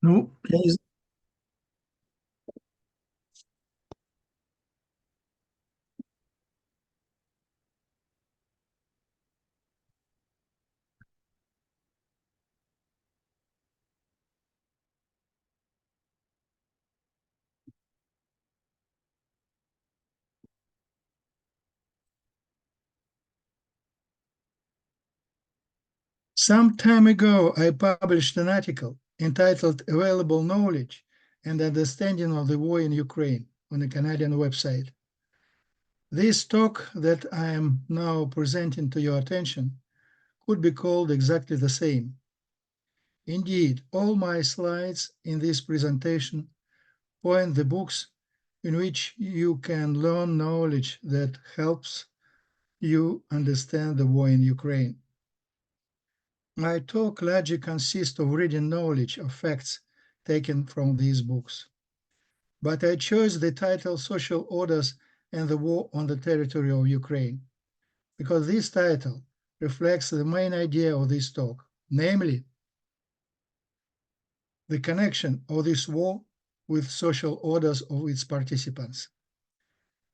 Ну, я не Some time ago, I published an article entitled Available Knowledge and Understanding of the War in Ukraine on a Canadian website. This talk that I am now presenting to your attention could be called exactly the same. Indeed, all my slides in this presentation point the books in which you can learn knowledge that helps you understand the war in Ukraine. My talk largely consists of reading knowledge of facts taken from these books. But I chose the title Social Orders and the War on the Territory of Ukraine, because this title reflects the main idea of this talk, namely the connection of this war with social orders of its participants.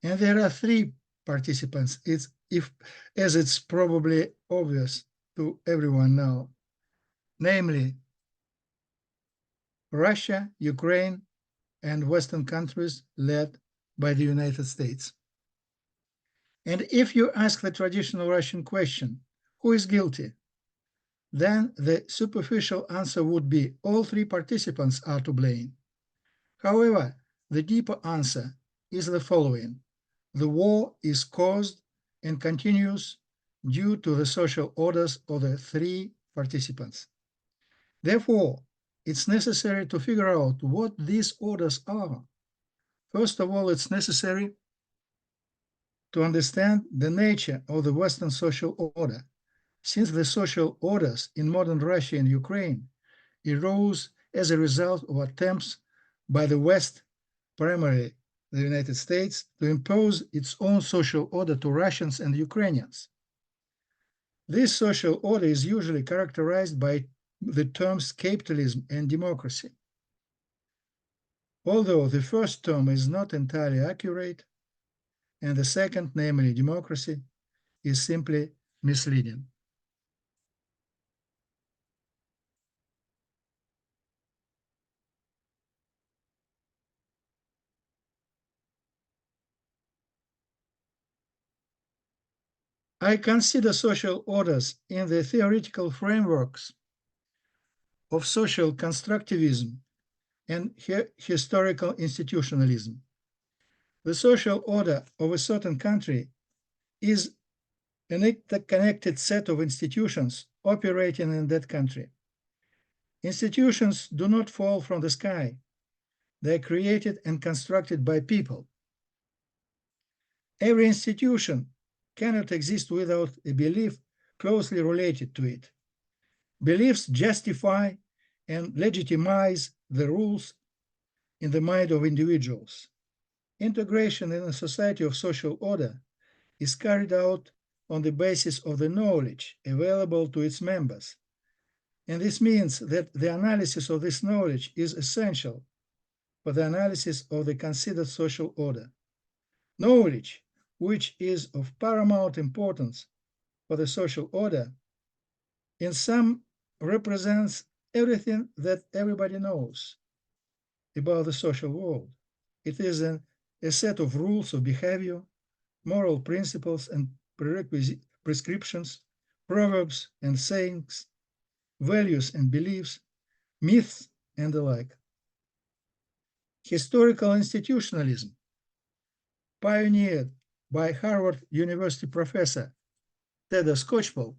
And there are three participants, as it's probably obvious to everyone now, namely Russia, Ukraine, and Western countries led by the United States. And if you ask the traditional Russian question, who is guilty? Then the superficial answer would be all three participants are to blame. However, the deeper answer is the following. The war is caused and continues due to the social orders of the three participants. Therefore, it's necessary to figure out what these orders are. First of all, it's necessary to understand the nature of the Western social order, since the social orders in modern Russia and Ukraine arose as a result of attempts by the West, primarily the United States, to impose its own social order to Russians and Ukrainians. This social order is usually characterized by the terms capitalism and democracy. Although the first term is not entirely accurate, and the second, namely democracy, is simply misleading. I consider social orders in the theoretical frameworks of social constructivism and historical institutionalism. The social order of a certain country is an interconnected set of institutions operating in that country. Institutions do not fall from the sky. They are created and constructed by people. Every institution cannot exist without a belief closely related to it. Beliefs justify and legitimize the rules in the mind of individuals. Integration in a society of social order is carried out on the basis of the knowledge available to its members. And this means that the analysis of this knowledge is essential for the analysis of the considered social order. Knowledge, which is of paramount importance for the social order, in sum represents everything that everybody knows about the social world. It is a set of rules of behavior, moral principles and prescriptions, proverbs and sayings, values and beliefs, myths and the like. Historical institutionalism, pioneered by Harvard University professor Thaddeus Kochpel,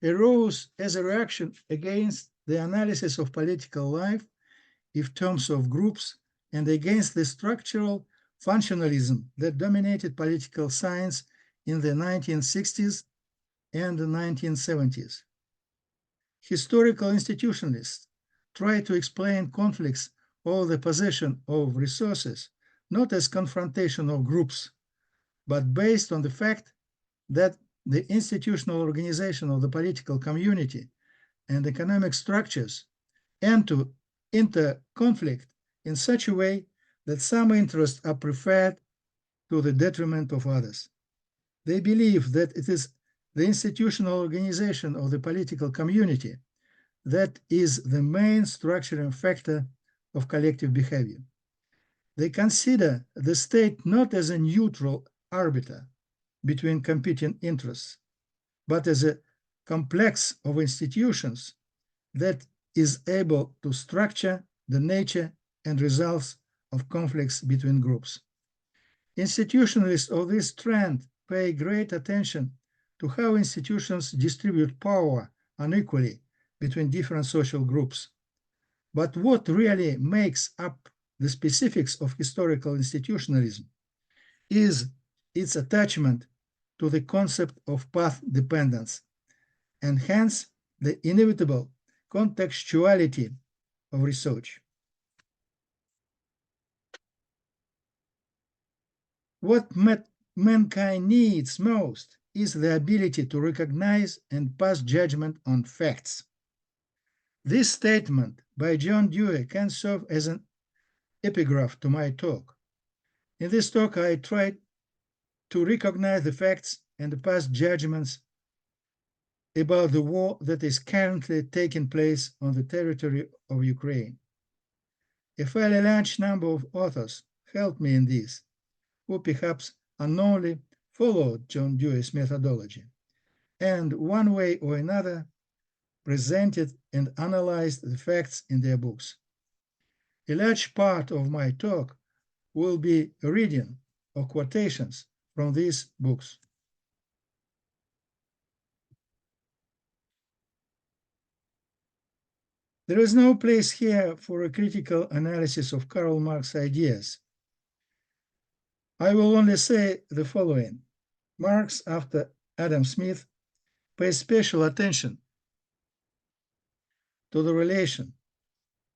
arose as a reaction against the analysis of political life in terms of groups and against the structural functionalism that dominated political science in the 1960s and the 1970s. Historical institutionalists try to explain conflicts or the possession of resources not as confrontation of groups, but based on the fact that the institutional organization of the political community and economic structures, and to inter-conflict in such a way that some interests are preferred to the detriment of others. They believe that it is the institutional organization of the political community that is the main structuring factor of collective behavior. They consider the state not as a neutral arbiter between competing interests, but as a complex of institutions that is able to structure the nature and results of conflicts between groups. Institutionalists of this trend pay great attention to how institutions distribute power unequally between different social groups. But what really makes up the specifics of historical institutionalism is its attachment to the concept of path dependence, and hence the inevitable contextuality of research. What mankind needs most is the ability to recognize and pass judgment on facts. This statement by John Dewey can serve as an epigraph to my talk. In this talk, I tried to recognize the facts and pass judgments about the war that is currently taking place on the territory of Ukraine. A fairly large number of authors helped me in this, who perhaps unknowingly followed John Dewey's methodology, and one way or another presented and analyzed the facts in their books. A large part of my talk will be a reading or quotations from these books. There is no place here for a critical analysis of Karl Marx's ideas. I will only say the following. Marx, after Adam Smith, pays special attention to the relation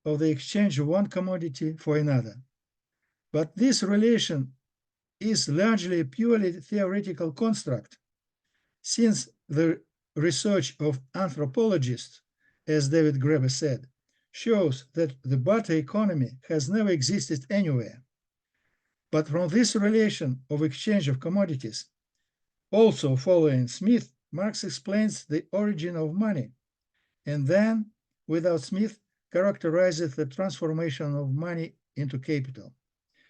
of the exchange of one commodity for another. But this relation is largely a purely theoretical construct, since the research of anthropologists, as David Graeber said, shows that the barter economy has never existed anywhere. But from this relation of exchange of commodities, also following Smith, Marx explains the origin of money, and then, without Smith, characterizes the transformation of money into capital.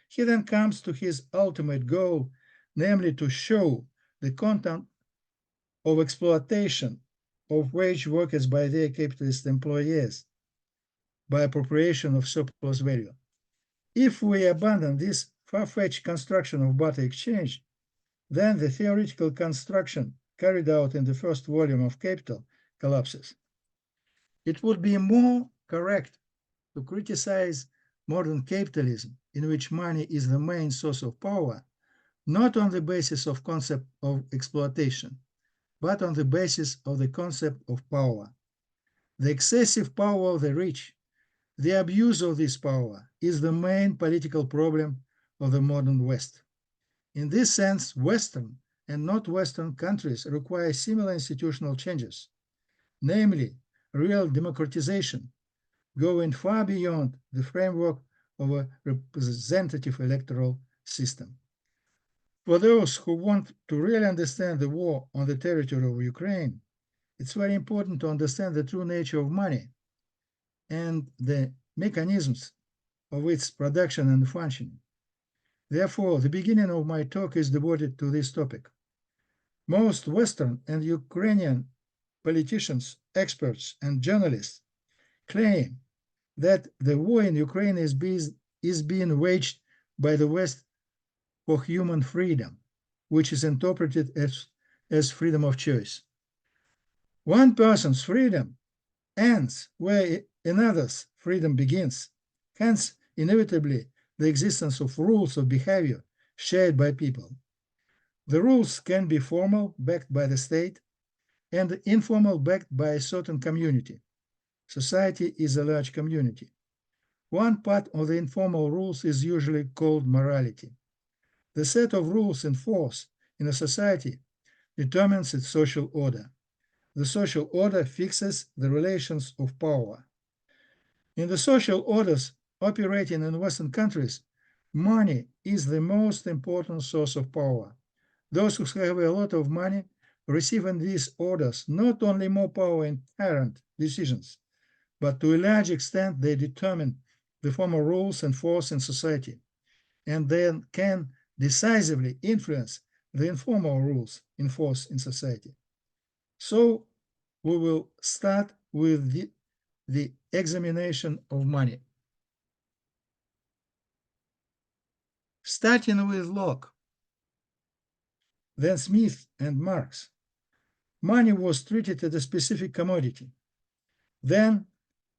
He then comes to his ultimate goal, namely to show the content of exploitation of wage workers by their capitalist employers by appropriation of surplus value. If we abandon this far-fetched construction of barter exchange, then the theoretical construction carried out in the first volume of Capital collapses. It would be more correct to criticize modern capitalism, in which money is the main source of power, not on the basis of concept of exploitation, but on the basis of the concept of power. The excessive power of the rich, the abuse of this power, is the main political problem of the modern West. In this sense, Western and not Western countries require similar institutional changes, namely real democratization, going far beyond the framework of a representative electoral system. For those who want to really understand the war on the territory of Ukraine, it's very important to understand the true nature of money and the mechanisms of its production and functioning. Therefore, the beginning of my talk is devoted to this topic. Most Western and Ukrainian politicians, experts, and journalists claim that the war in Ukraine is being waged by the West for human freedom, which is interpreted as freedom of choice. One person's freedom ends where another's freedom begins. Hence, inevitably, the existence of rules of behavior shared by people. The rules can be formal, backed by the state, and informal, backed by a certain community. Society is a large community. One part of the informal rules is usually called morality. The set of rules in force in a society determines its social order. The social order fixes the relations of power. In the social orders operating in Western countries, money is the most important source of power. Those who have a lot of money receive in these orders not only more power in current decisions, but to a large extent they determine the formal rules and force in society, and then can decisively influence the informal rules in force in society. So we will start with the examination of money. Starting with Locke, then Smith and Marx, money was treated as a specific commodity. Then,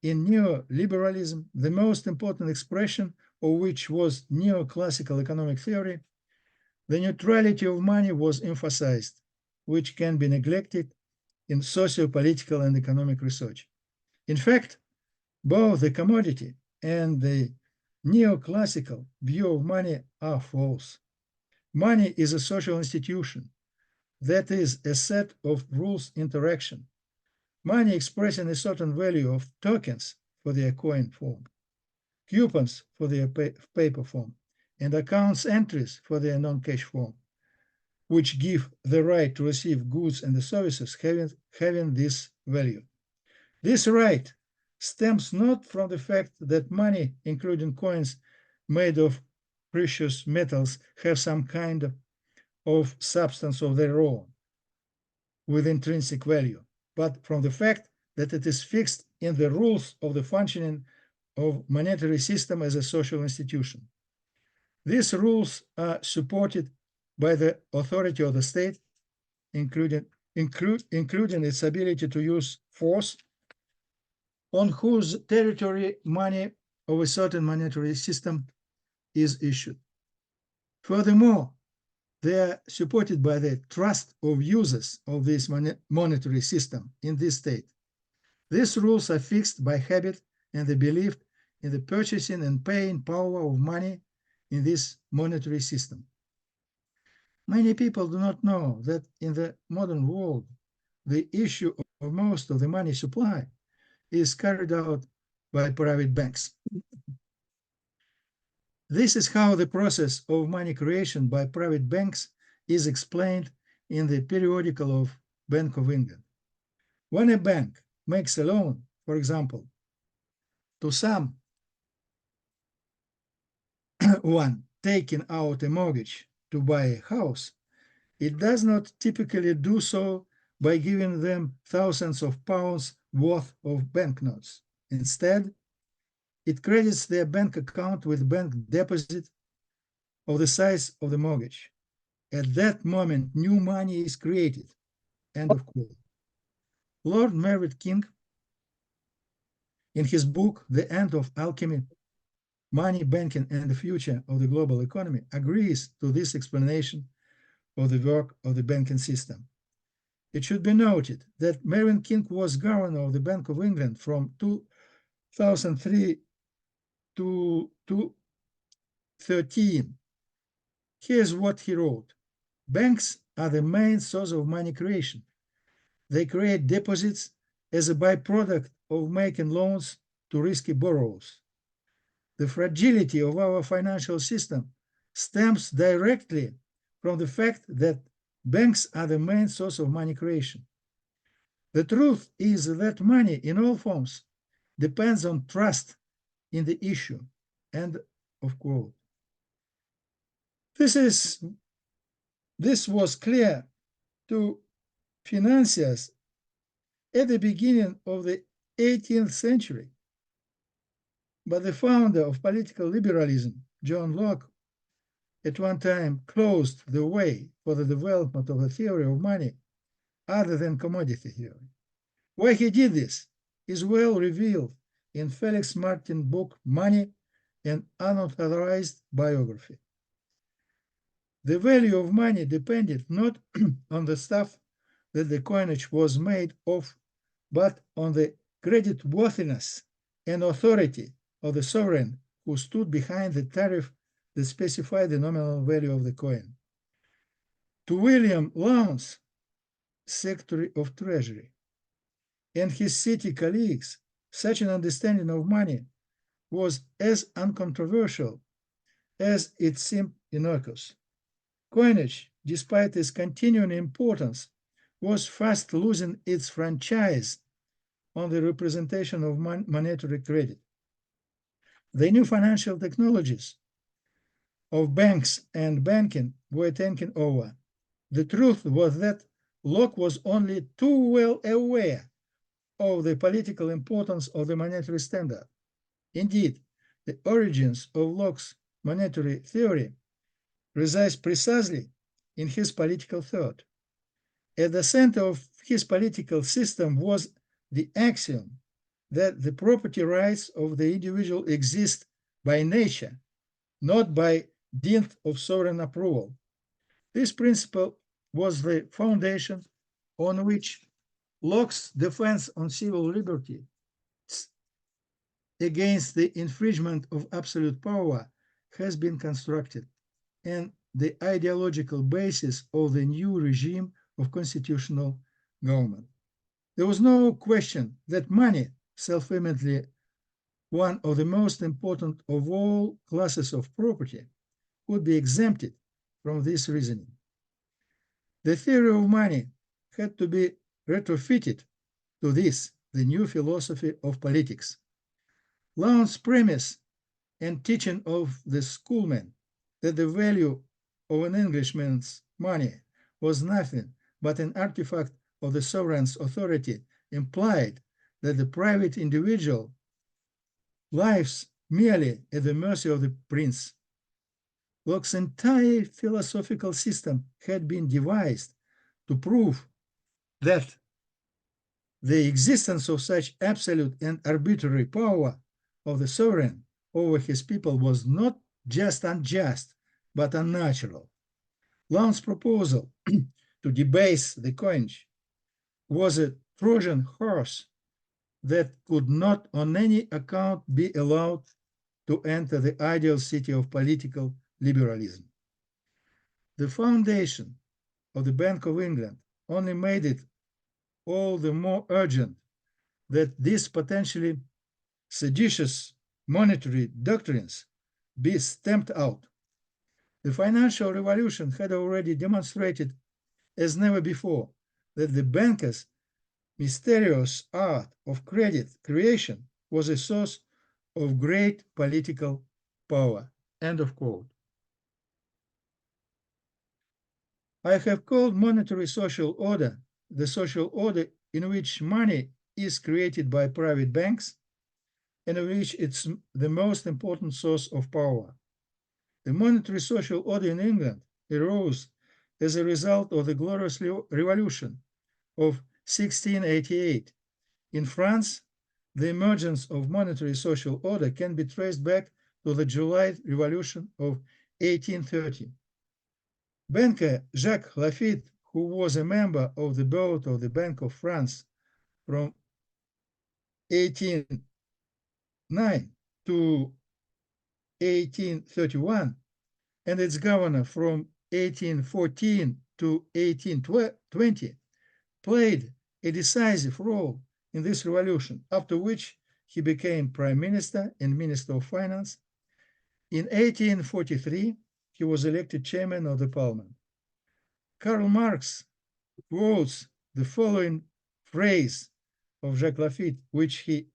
in neoliberalism, the most important expression of which was neoclassical economic theory, the neutrality of money was emphasized, which can be neglected in socio-political and economic research. In fact, both the commodity and the neoclassical view of money are false. Money is a social institution, that is, a set of rules interaction. Money expressing a certain value of tokens for their coin form, coupons for their paper form, and accounts entries for their non-cash form, which give the right to receive goods and the services having this value. This right stems not from the fact that money, including coins made of precious metals, have some kind of substance of their own with intrinsic value, but from the fact that it is fixed in the rules of the functioning of monetary system as a social institution. These rules are supported by the authority of the state, including its ability to use force, on whose territory money of a certain monetary system is issued. Furthermore, they are supported by the trust of users of this monetary system in this state. These rules are fixed by habit and the belief in the purchasing and paying power of money in this monetary system. Many people do not know that in the modern world, the issue of most of the money supply is carried out by private banks. This is how the process of money creation by private banks is explained in the periodical of Bank of England. When a bank makes a loan, for example, to someone taking out a mortgage to buy a house, it does not typically do so by giving them thousands of pounds worth of banknotes. Instead, it credits their bank account with bank deposit of the size of the mortgage. At that moment, new money is created. End of quote. Lord Mervyn King, in his book, The End of Alchemy, Money, Banking, and the Future of the Global Economy, agrees to this explanation of the work of the banking system. It should be noted that Mervyn King was governor of the Bank of England from 2003 to 2013. Here's what he wrote. Banks are the main source of money creation. They create deposits as a byproduct of making loans to risky borrowers. The fragility of our financial system stems directly from the fact that banks are the main source of money creation. The truth is that money in all forms depends on trust in the issue. End of quote. This was clear to financiers at the beginning of the 18th century. But the founder of political liberalism, John Locke, at one time closed the way for the development of a theory of money other than commodity theory. Why he did this is well revealed in Felix Martin's book, Money, an Unauthorized Biography. The value of money depended not on the stuff that the coinage was made of, but on the creditworthiness and authority of the sovereign who stood behind the tariff that specified the nominal value of the coin. To William Lowndes, Secretary of Treasury, and his city colleagues, Such an understanding of money was as uncontroversial as it seemed innocuous. Coinage, despite its continuing importance, was fast losing its franchise on the representation of monetary credit. The new financial technologies of banks and banking were taking over. The truth was that Locke was only too well aware of the political importance of the monetary standard. Indeed, the origins of Locke's monetary theory resides precisely in his political thought. At the center of his political system was the axiom that the property rights of the individual exist by nature, not by dint of sovereign approval. This principle was the foundation on which Locke's defense on civil liberty against the infringement of absolute power has been constructed, and the ideological basis of the new regime of constitutional government. There was no question that money, self-evidently one of the most important of all classes of property, could be exempted from this reasoning. The theory of money had to be retrofitted to this, the new philosophy of politics. Laun's premise and teaching of the schoolmen that the value of an Englishman's money was nothing but an artifact of the sovereign's authority implied that the private individual lives merely at the mercy of the prince. Locke's entire philosophical system had been devised to prove that the existence of such absolute and arbitrary power of the sovereign over his people was not just unjust, but unnatural. Laun's proposal to debase the coinage was a Trojan horse that could not on any account be allowed to enter the ideal city of political liberalism. The foundation of the Bank of England only made it all the more urgent that these potentially seditious monetary doctrines be stamped out. The financial revolution had already demonstrated as never before that the bankers' mysterious art of credit creation was a source of great political power. End of quote. I have called monetary social order the social order in which money is created by private banks and in which it's the most important source of power. The monetary social order in England arose as a result of the glorious revolution of 1688. In France, the emergence of monetary social order can be traced back to the July Revolution of 1830. Banker Jacques Lafitte, who was a member of the board of the Bank of France from 1809 to 1831, and its governor from 1814 to 1820, played a decisive role in this revolution, after which he became prime minister and minister of finance. In 1843, he was elected chairman of the parliament. Karl Marx quotes the following phrase of Jacques Lafitte, which he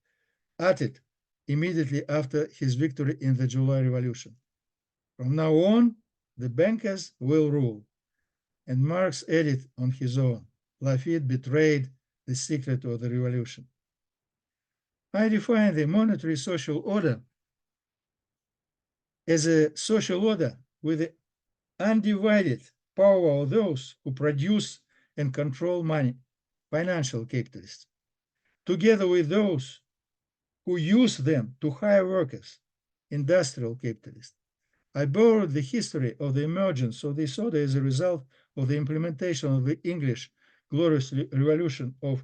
uttered immediately after his victory in the July Revolution. From now on, the bankers will rule. And Marx added on his own, Lafitte betrayed the secret of the revolution. I define the monetary social order as a social order with the undivided power of those who produce and control money, financial capitalists, together with those who use them to hire workers, industrial capitalists. I borrowed the history of the emergence of this order as a result of the implementation of the English Glorious Revolution of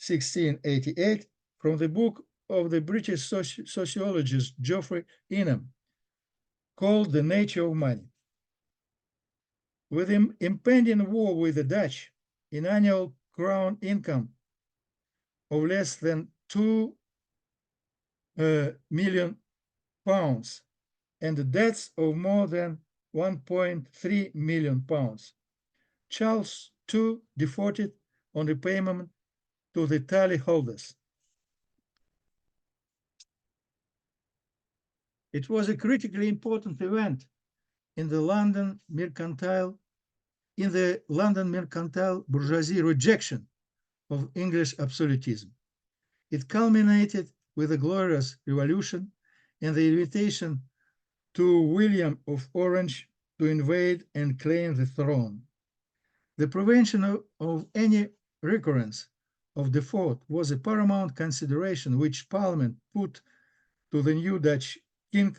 1688 from the book of the British sociologist Geoffrey Ingham, called The Nature of Money. With the impending war with the Dutch, an annual crown income of less than 2 million pounds and debts of more than 1.3 million pounds. Charles II defaulted on repayment to the tally holders. It was a critically important event in the London mercantile bourgeoisie rejection of English absolutism. It culminated with a glorious revolution and the invitation to William of Orange to invade and claim the throne. The prevention of any recurrence of default was a paramount consideration which Parliament put to the new Dutch king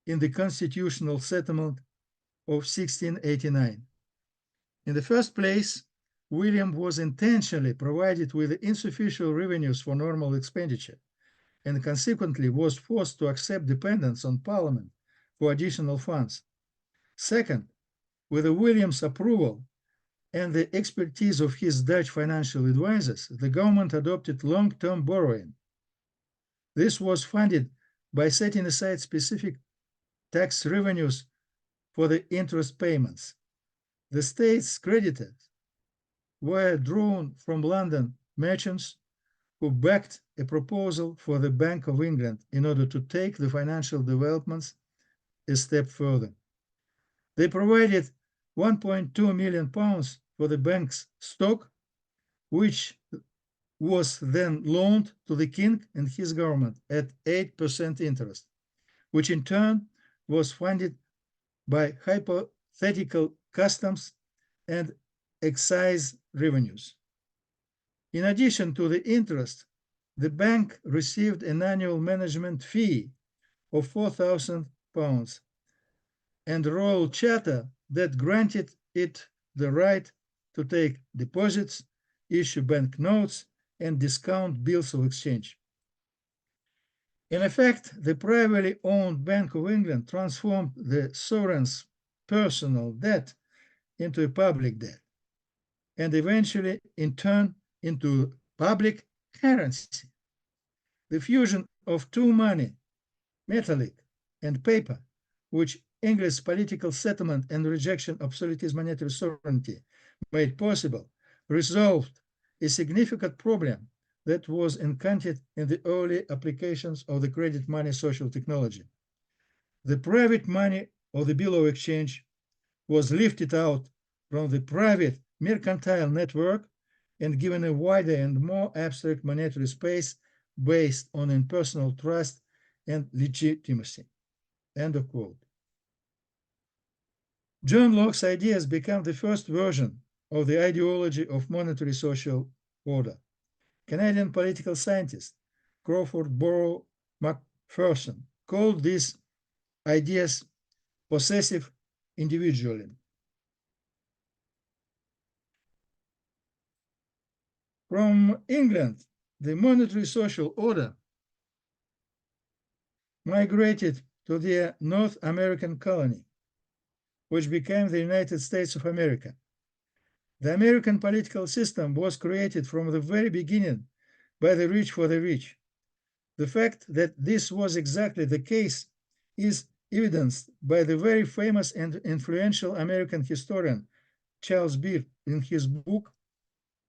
in the constitutional settlement of 1689. In the first place, William was intentionally provided with insufficient revenues for normal expenditure and consequently was forced to accept dependence on Parliament for additional funds. Second, with William's approval and the expertise of his Dutch financial advisors, the government adopted long-term borrowing. This was funded by setting aside specific tax revenues for the interest payments. The state's creditors were drawn from London merchants who backed a proposal for the Bank of England in order to take the financial developments a step further. They provided 1.2 million pounds for the bank's stock, which was then loaned to the king and his government at 8% interest, which in turn was funded by hypothetical customs and excise revenues. In addition to the interest, the bank received an annual management fee of £4,000 and a royal charter that granted it the right to take deposits, issue banknotes, and discount bills of exchange. In effect, the privately owned Bank of England transformed the sovereign's personal debt into a public debt, and eventually, in turn, into public currency. The fusion of two money, metallic and paper, which English political settlement and rejection of absolutist monetary sovereignty made possible, resolved a significant problem that was encountered in the early applications of the credit money social technology. The private money of the bill of exchange was lifted out from the private mercantile network and given a wider and more abstract monetary space based on impersonal trust and legitimacy. End of quote. John Locke's ideas became the first version of the ideology of monetary social order. Canadian political scientist Crawford Borrow McPherson called these ideas possessive individualism. From England, the monetary social order migrated to their North American colony, which became the United States of America. The American political system was created from the very beginning by the rich for the rich. The fact that this was exactly the case is evidenced by the very famous and influential American historian Charles Beard in his book,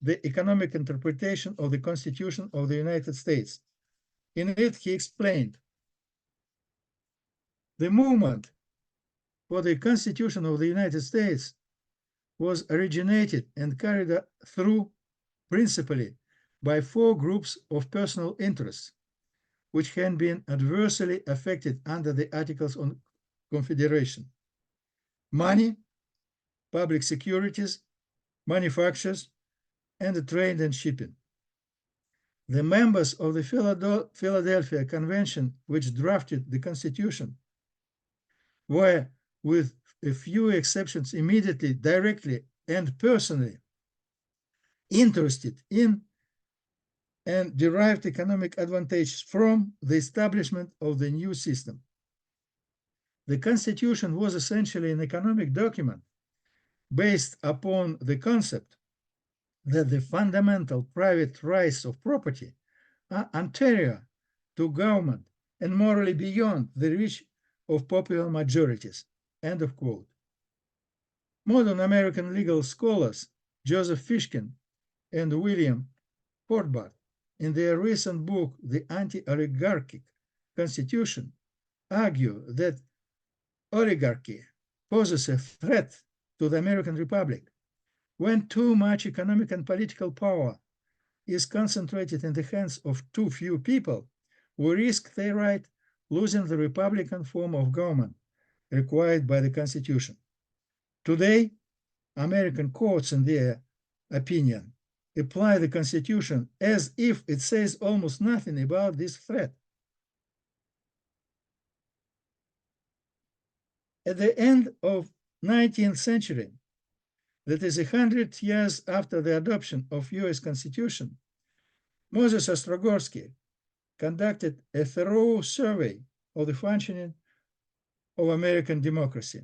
The Economic Interpretation of the Constitution of the United States. In it, he explained, the movement for the Constitution of the United States was originated and carried through principally by four groups of personal interests, which had been adversely affected under the Articles of Confederation: money, public securities, manufactures, and the trade and shipping. The members of the Philadelphia Convention, which drafted the Constitution, were, with a few exceptions, immediately, directly, and personally interested in and derived economic advantage from the establishment of the new system. The Constitution was essentially an economic document based upon the concept that the fundamental private rights of property are anterior to government and morally beyond the reach of popular majorities. End of quote. Modern American legal scholars Joseph Fishkin and William Fortbart, in their recent book, The Anti-Oligarchic Constitution, argue that oligarchy poses a threat to the American Republic when too much economic and political power is concentrated in the hands of too few people. We risk thereby losing the Republican form of government required by the Constitution. Today, American courts, in their opinion, apply the Constitution as if it says almost nothing about this threat. At the end of 19th century, that is 100 years after the adoption of US Constitution, Moses Ostrogorsky conducted a thorough survey of the functioning of American democracy.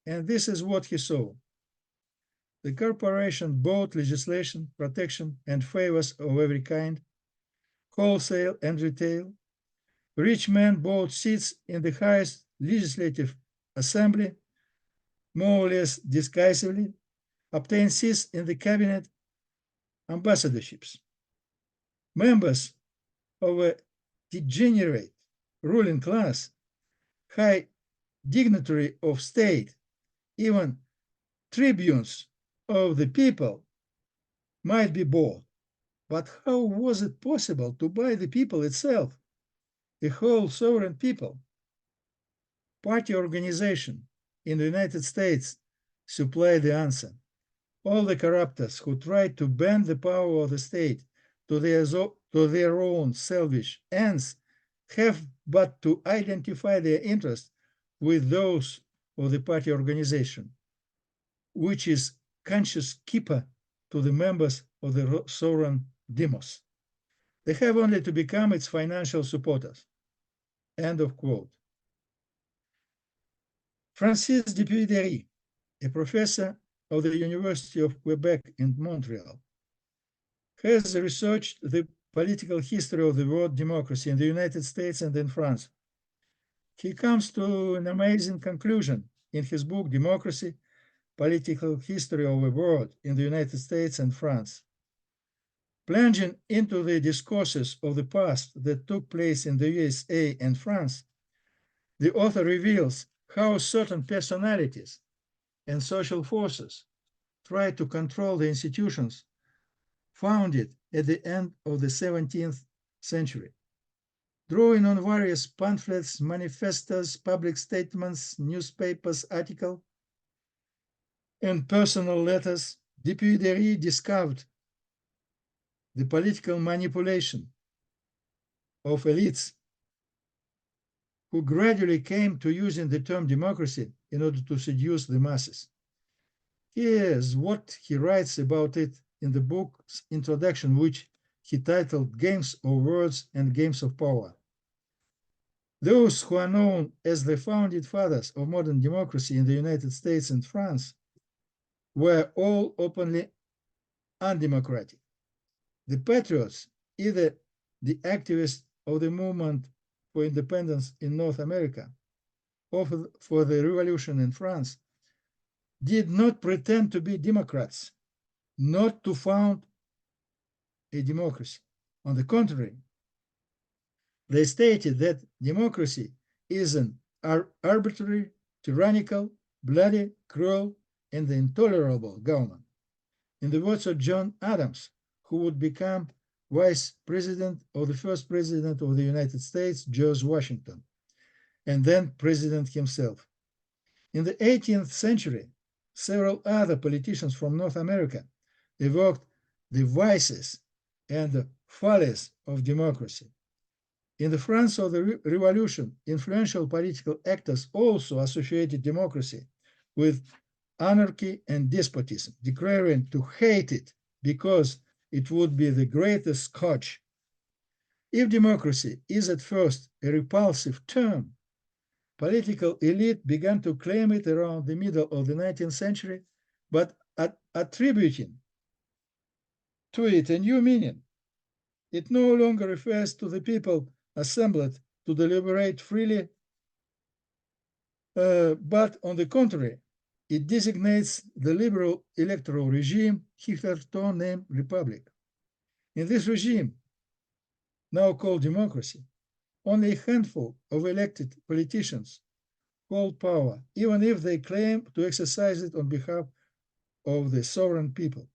And this is what he saw. The corporation bought legislation, protection, and favors of every kind, wholesale and retail. Rich men bought seats in the highest legislative assembly, more or less disguisedly, obtained seats in the cabinet ambassadorships. Members of a degenerate ruling class, high dignitary of state, even tribunes of the people might be bought. But how was it possible to buy the people itself, the whole sovereign people? Party organization in the United States supplied the answer. All the corruptors who tried to bend the power of the state to their own selfish ends have but to identify their interests with those of the party organization, which is conscious keeper to the members of the sovereign demos. They have only to become its financial supporters. End of quote. Francis Dupuy-Derry, a professor of the University of Quebec in Montreal, has researched the political history of the word democracy in the United States and in France. He comes to an amazing conclusion in his book, Democracy, Political History of a Word in the United States and France. Plunging into the discourses of the past that took place in the USA and France, the author reveals how certain personalities and social forces tried to control the institutions founded at the end of the 17th century. Drawing on various pamphlets, manifestos, public statements, newspapers, articles, and personal letters, Dupuy-Derry discovered the political manipulation of elites who gradually came to using the term democracy in order to seduce the masses. Here's what he writes about it in the book's introduction, which he titled Games of Words and Games of Power. Those who are known as the founding fathers of modern democracy in the United States and France were all openly undemocratic. The patriots, either the activists of the movement for independence in North America or for the revolution in France, did not pretend to be Democrats, not to found a democracy. On the contrary, they stated that democracy is an arbitrary, tyrannical, bloody, cruel, and intolerable government. In the words of John Adams, who would become vice president of the first president of the United States, George Washington, and then president himself. In the 18th century, several other politicians from North America evoked the vices and the follies of democracy. In the France of the Revolution, influential political actors also associated democracy with anarchy and despotism, declaring to hate it because it would be the greatest scourge. If democracy is at first a repulsive term, political elite began to claim it around the middle of the 19th century, but attributing to it a new meaning. It no longer refers to the people assembled to deliberate freely, but on the contrary, it designates the liberal electoral regime hitherto named Republic. In this regime, now called democracy, only a handful of elected politicians hold power, even if they claim to exercise it on behalf of the sovereign people.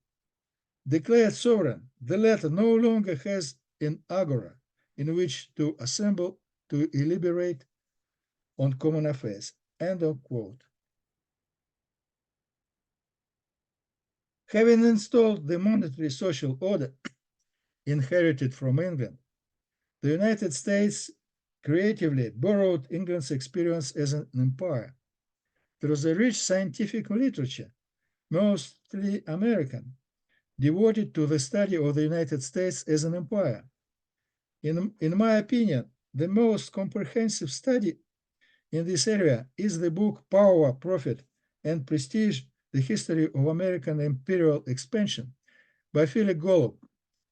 Declared sovereign, the latter no longer has an agora in which to assemble to deliberate on common affairs. End of quote. Having installed the monetary social order inherited from England, the United States creatively borrowed England's experience as an empire. There was a rich scientific literature, mostly American, devoted to the study of the United States as an empire. In my opinion, the most comprehensive study in this area is the book Power, Profit, and Prestige, The History of American Imperial Expansion by Philip Golub,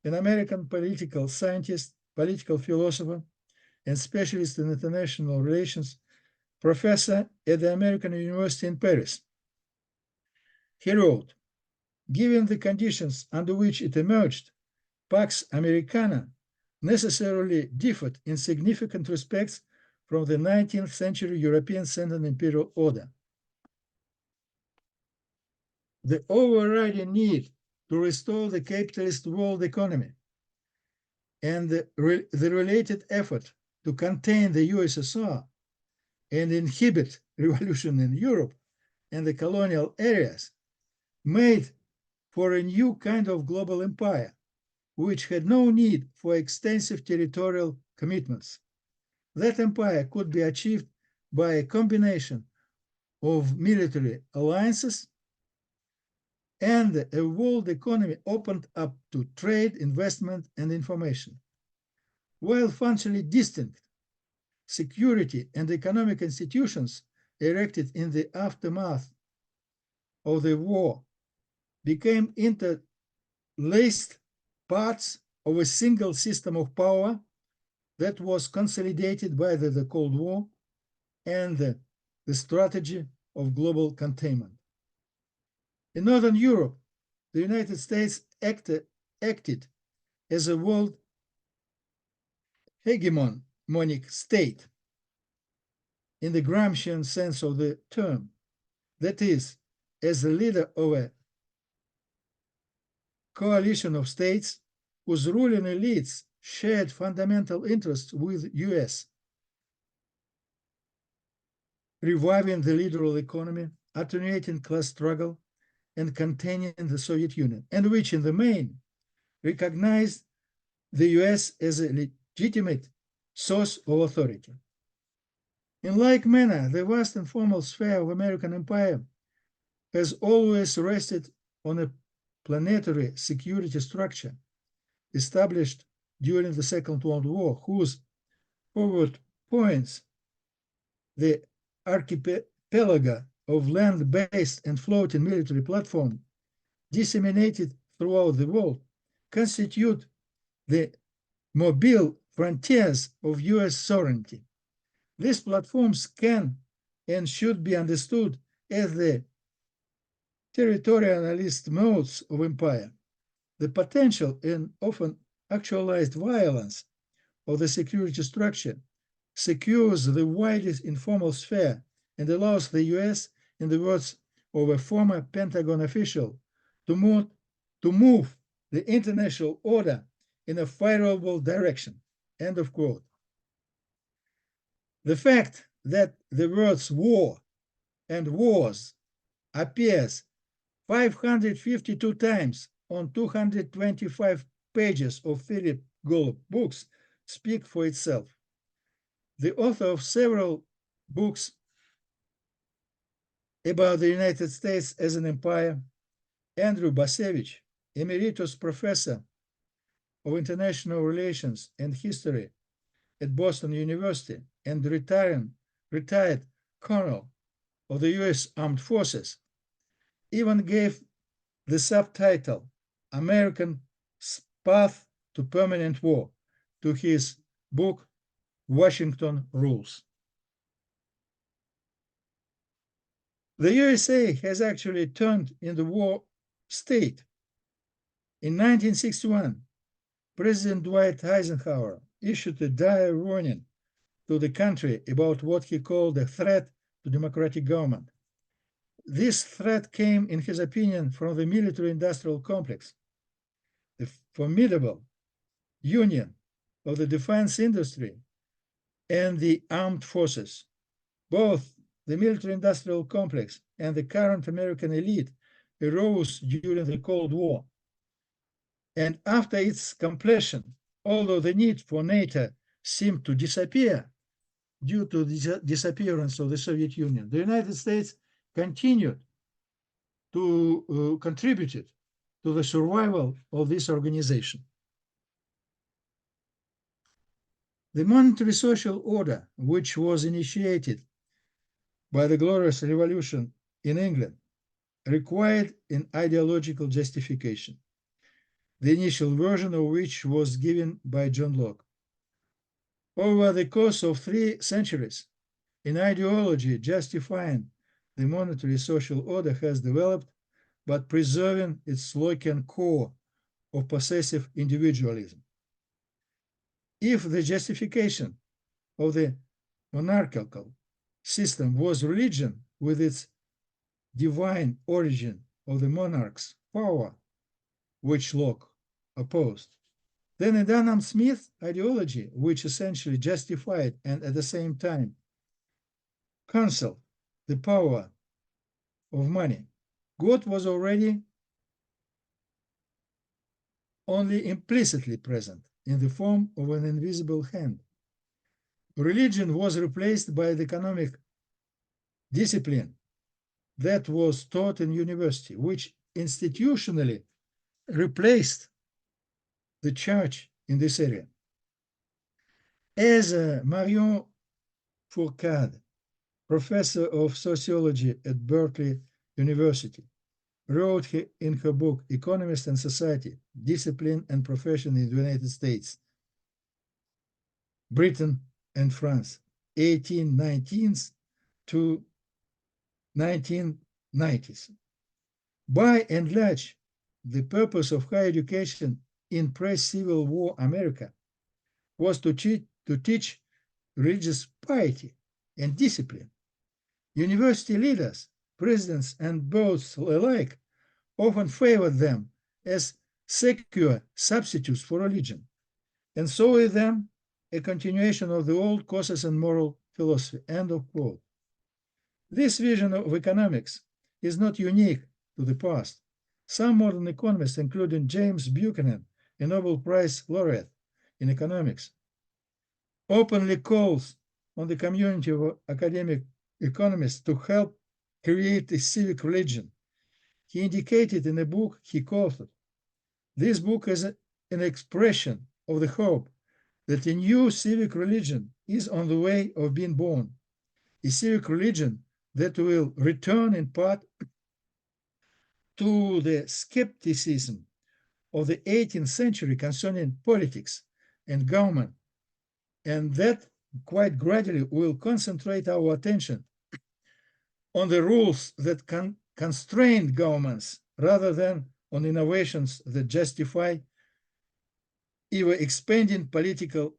an American political scientist, political philosopher, and specialist in international relations, professor at the American University in Paris. He wrote, given the conditions under which it emerged, Pax Americana necessarily differed in significant respects from the 19th century European Central Imperial Order. The overriding need to restore the capitalist world economy and the related effort to contain the USSR and inhibit revolution in Europe and the colonial areas made for a new kind of global empire, which had no need for extensive territorial commitments. That empire could be achieved by a combination of military alliances and a world economy opened up to trade, investment, and information. While functionally distinct, security and economic institutions erected in the aftermath of the war became interlaced parts of a single system of power that was consolidated by the Cold War and the strategy of global containment. In Northern Europe, the United States acted as a world hegemonic state in the Gramscian sense of the term, that is, as the leader of a coalition of states whose ruling elites shared fundamental interests with US, reviving the liberal economy, attenuating class struggle, and containing the Soviet Union, and which in the main recognized the US as a legitimate source of authority. In like manner, the vast and formal sphere of American empire has always rested on a planetary security structure established during the Second World War, whose forward points, the archipelago of land-based and floating military platforms disseminated throughout the world, constitute the mobile frontiers of US sovereignty. These platforms can and should be understood as the territorialist modes of empire. The potential and often actualized violence of the security structure secures the widest informal sphere and allows the US, in the words of a former Pentagon official, to move the international order in a favorable direction. End of quote. The fact that the words war and wars appears 552 times on 225 pages of Philip Golub books speak for itself. The author of several books about the United States as an empire, Andrew Basevich, emeritus professor of international relations and history at Boston University and retired colonel of the US Armed Forces, even gave the subtitle American Path to Permanent War to his book Washington rules. The USA has actually turned into war state. In 1961, President Dwight Eisenhower issued a dire warning to the country about what he called a threat to democratic government. This threat came, in his opinion, from the military-industrial complex, the formidable union of the defense industry and the armed forces. Both the military-industrial complex and the current American elite arose during the Cold War. And after its completion, although the need for NATO seemed to disappear due to the disappearance of the Soviet Union, the United States continued to contribute to the survival of this organization. The monetary social order, which was initiated by the Glorious Revolution in England, required an ideological justification, the initial version of which was given by John Locke. Over the course of 3 centuries, an ideology justifying the monetary social order has developed, but preserving its Lockean core of possessive individualism. If the justification of the monarchical system was religion with its divine origin of the monarch's power, which Locke opposed, then a Dunham-Smith ideology, which essentially justified and at the same time canceled the power of money, God was already only implicitly present in the form of an invisible hand. Religion was replaced by the economic discipline that was taught in university, which institutionally replaced the church in this area. As Marion Fourcade, professor of sociology at Berkeley University, wrote in her book, Economist and Society, Discipline and Profession in the United States, Britain and France, 1819s to 1990s. By and large, the purpose of higher education in pre-Civil War America was to teach religious piety and discipline. University leaders, presidents, and boards alike often favored them as secular substitutes for religion, and saw in them a continuation of the old causes and moral philosophy. End of quote. This vision of economics is not unique to the past. Some modern economists, including James Buchanan, a Nobel Prize laureate in economics, openly calls on the community of academic economists to help create a civic religion. He indicated in a book he co-authored. This book is an expression of the hope that a new civic religion is on the way of being born, a civic religion that will return in part to the skepticism of the 18th century concerning politics and government, and that quite gradually will concentrate our attention on the rules that constrain governments rather than on innovations that justify even expanding political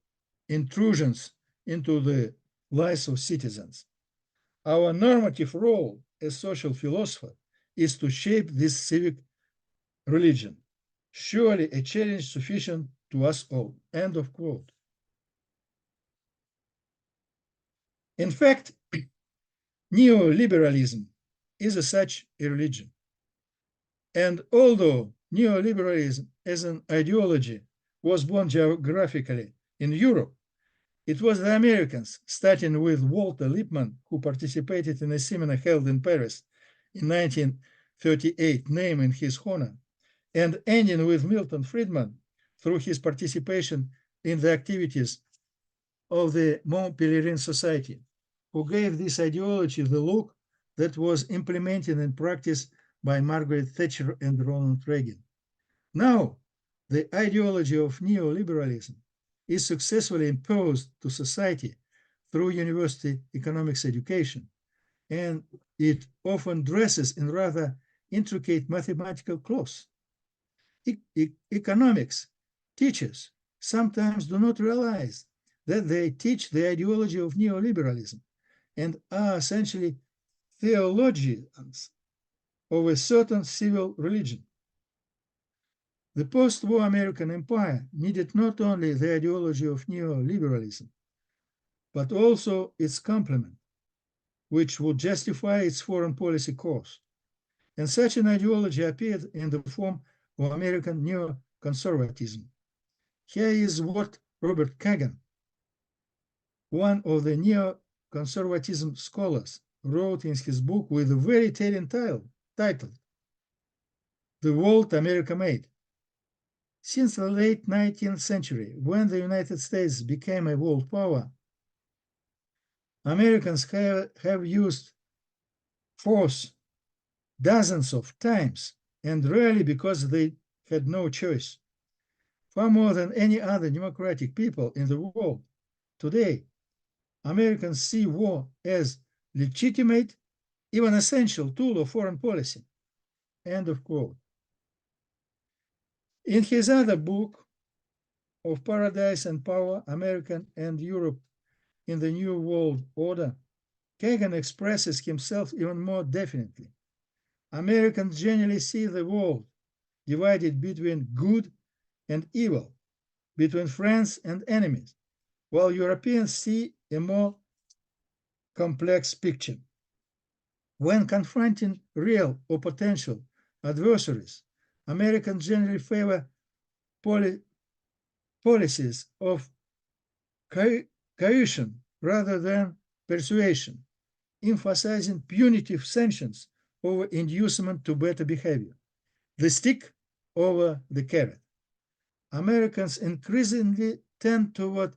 intrusions into the lives of citizens. Our normative role as social philosophers is to shape this civic religion, surely a challenge sufficient to us all. End of quote. In fact, neoliberalism is such a religion. And although neoliberalism as an ideology was born geographically in Europe, it was the Americans, starting with Walter Lippmann, who participated in a seminar held in Paris in 1938, named in his honor, and ending with Milton Friedman through his participation in the activities of the Mont Pelerin Society, who gave this ideology the look that was implemented in practice by Margaret Thatcher and Ronald Reagan. Now, the ideology of neoliberalism is successfully imposed to society through university economics education, and it often dresses in rather intricate mathematical clothes. Economics teachers sometimes do not realize that they teach the ideology of neoliberalism and are essentially theologians of a certain civil religion. The post-war American empire needed not only the ideology of neoliberalism, but also its complement, which would justify its foreign policy course. And such an ideology appeared in the form of American neoconservatism. Here is what Robert Kagan, one of the neoconservatism scholars, wrote in his book with a very telling title, The World America Made. Since the late 19th century, when the United States became a world power, Americans have used force dozens of times, and rarely because they had no choice. Far more than any other democratic people in the world, today, Americans see war as legitimate, even essential tool of foreign policy. End of quote. In his other book, Of Paradise and Power, America and Europe in the New World Order, Kagan expresses himself even more definitely. Americans generally see the world divided between good and evil, between friends and enemies, while Europeans see a more complex picture. When confronting real or potential adversaries, Americans generally favor policies of coercion rather than persuasion, emphasizing punitive sanctions over inducement to better behavior, the stick over the carrot. Americans increasingly tend toward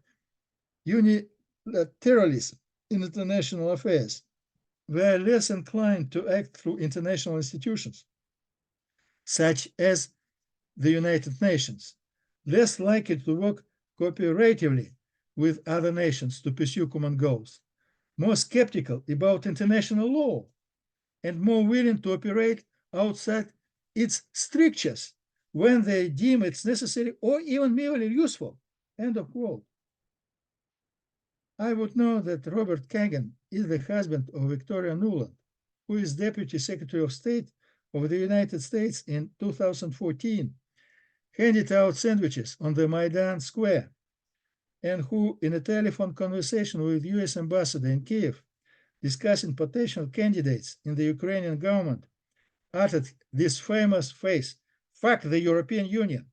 unilateralism in international affairs. They are less inclined to act through international institutions, such as the United Nations, less likely to work cooperatively with other nations to pursue common goals, more skeptical about international law, and more willing to operate outside its strictures when they deem it's necessary or even merely useful. End of quote. I would know that Robert Kagan is the husband of Victoria Nuland, who is Deputy Secretary of State of the United States in 2014, handed out sandwiches on the Maidan Square, and who, in a telephone conversation with US Ambassador in Kiev, discussing potential candidates in the Ukrainian government, uttered this famous phrase, "Fuck the European Union,"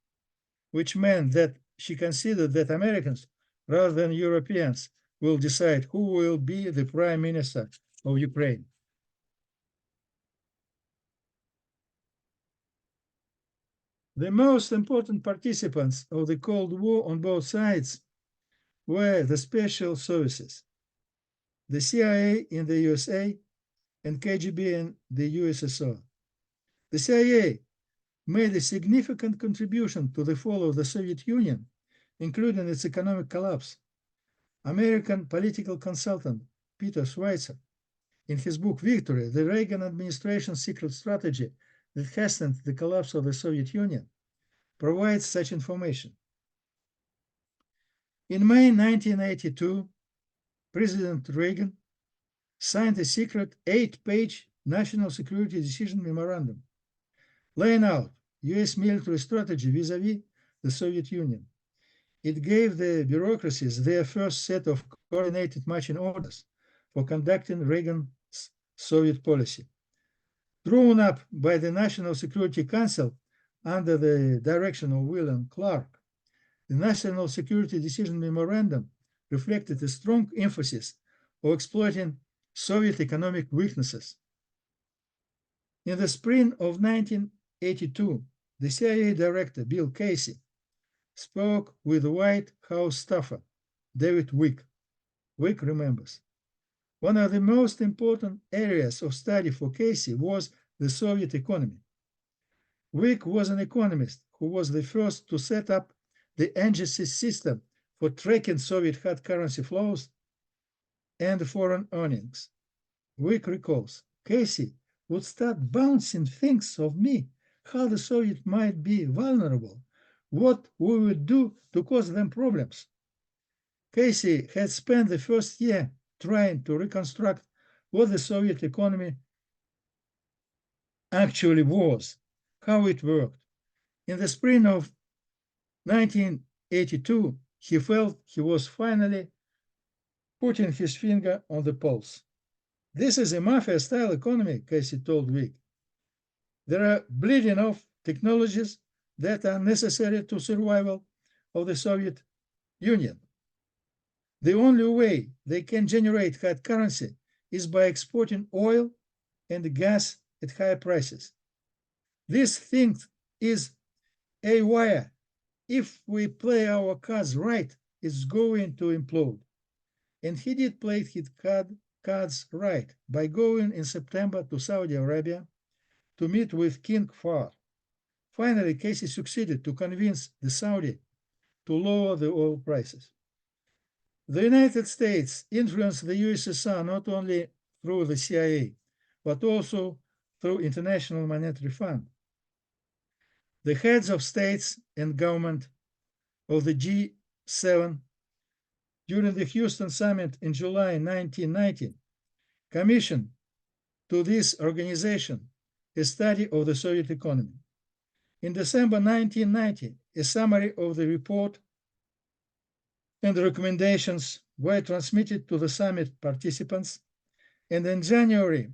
which meant that she considered that Americans, rather than Europeans, will decide who will be the Prime Minister of Ukraine. The most important participants of the Cold War on both sides were the special services, the CIA in the USA and KGB in the USSR. The CIA made a significant contribution to the fall of the Soviet Union, including its economic collapse. American political consultant Peter Schweitzer, in his book Victory, the Reagan administration's secret strategy that hastened the collapse of the Soviet Union, provides such information. In May 1982, President Reagan signed a secret 8-page national security decision memorandum, laying out US military strategy vis-a-vis the Soviet Union. It gave the bureaucracies their first set of coordinated marching orders for conducting Reagan's Soviet policy. Drawn up by the National Security Council under the direction of William Clark, the National Security Decision Memorandum reflected a strong emphasis on exploiting Soviet economic weaknesses. In the spring of 1982, the CIA director, Bill Casey, spoke with White House staffer, David Wick. Wick remembers. One of the most important areas of study for Casey was the Soviet economy. Wick was an economist who was the first to set up the NGC system for tracking Soviet hard currency flows and foreign earnings. Wick recalls, Casey would start bouncing things off me, how the Soviet might be vulnerable, what we would do to cause them problems. Casey had spent the first year trying to reconstruct what the Soviet economy actually was, how it worked. In the spring of 1982, he felt he was finally putting his finger on the pulse. This is a mafia-style economy, Casey told Wick. There are bleeding off technologies that are necessary to survival of the Soviet Union. The only way they can generate hard currency is by exporting oil and gas at higher prices. This thing is a wire. If we play our cards right, it's going to implode. And he did play his cards right by going in September to Saudi Arabia to meet with King Fahd. Finally, Casey succeeded to convince the Saudi to lower the oil prices. The United States influenced the USSR not only through the CIA, but also through International Monetary Fund. The heads of states and government of the G7 during the Houston summit in July 1990 commissioned to this organization a study of the Soviet economy. In December 1990, a summary of the report and the recommendations were transmitted to the summit participants, and in January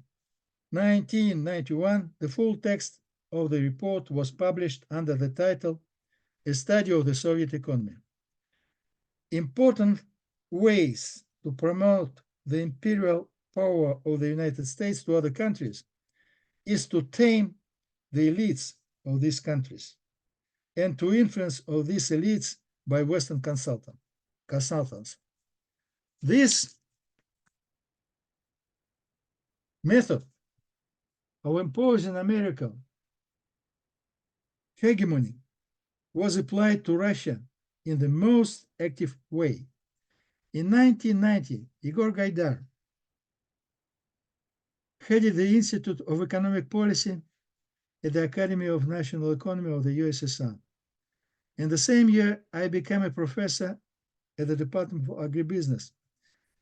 1991, the full text of the report was published under the title, A Study of the Soviet Economy. Important ways to promote the imperial power of the United States to other countries is to tame the elites of these countries and to influence of these elites by Western consultants. This method of imposing American hegemony was applied to Russia in the most active way. In 1990, Igor Gaidar headed the Institute of Economic Policy at the Academy of National Economy of the USSR. In the same year, I became a professor at the Department of Agribusiness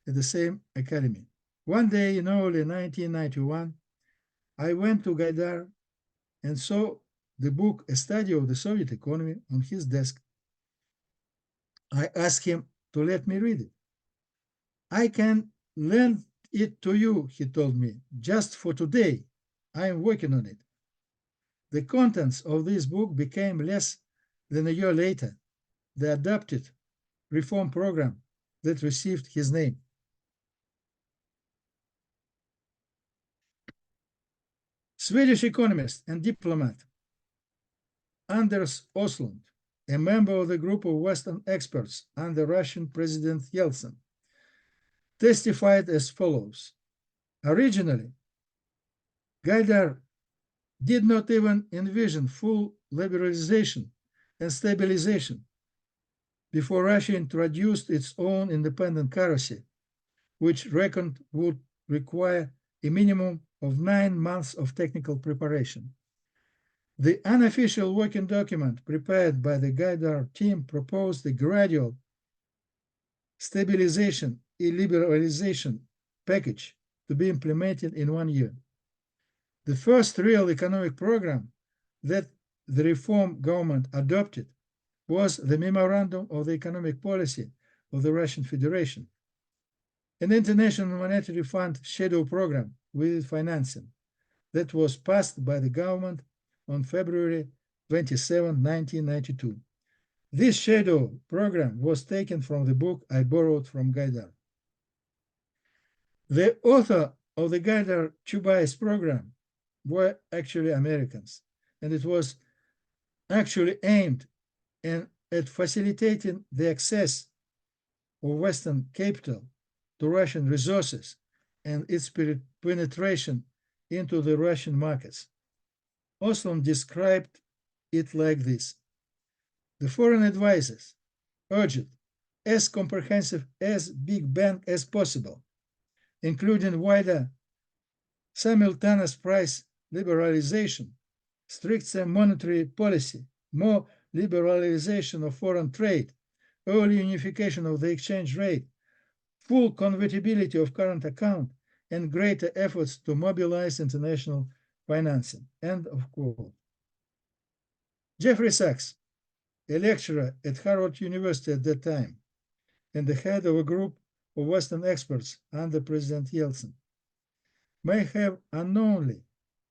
at the same academy. One day in early 1991, I went to Gaidar and saw the book, A Study of the Soviet Economy, on his desk. I asked him to let me read it. I can lend it to you, he told me, just for today. I am working on it. The contents of this book became less than a year later the adopted reform program that received his name. Swedish economist and diplomat Anders Åslund, a member of the group of Western experts under Russian President Yeltsin, testified as follows. Originally, Gaidar did not even envision full liberalization and stabilization before Russia introduced its own independent currency, which reckoned would require a minimum of 9 months of technical preparation. The unofficial working document prepared by the Gaidar team proposed a gradual stabilization and liberalization package to be implemented in 1 year. The first real economic program that the reform government adopted was the Memorandum of the Economic Policy of the Russian Federation, an International Monetary Fund shadow program with financing that was passed by the government on February 27, 1992. This shadow program was taken from the book I borrowed from Gaidar. The author of the Gaidar-Chubais program were actually Americans, and it was actually aimed at facilitating the access of Western capital to Russian resources and its penetration into the Russian markets. Åslund described it like this. The foreign advisors urged as comprehensive as Big Bang as possible, including wider simultaneous price liberalization, stricter monetary policy, more liberalization of foreign trade, early unification of the exchange rate, full convertibility of current account, and greater efforts to mobilize international financing. End of quote. Jeffrey Sachs, a lecturer at Harvard University at that time, and the head of a group of Western experts under President Yeltsin, may have unknowingly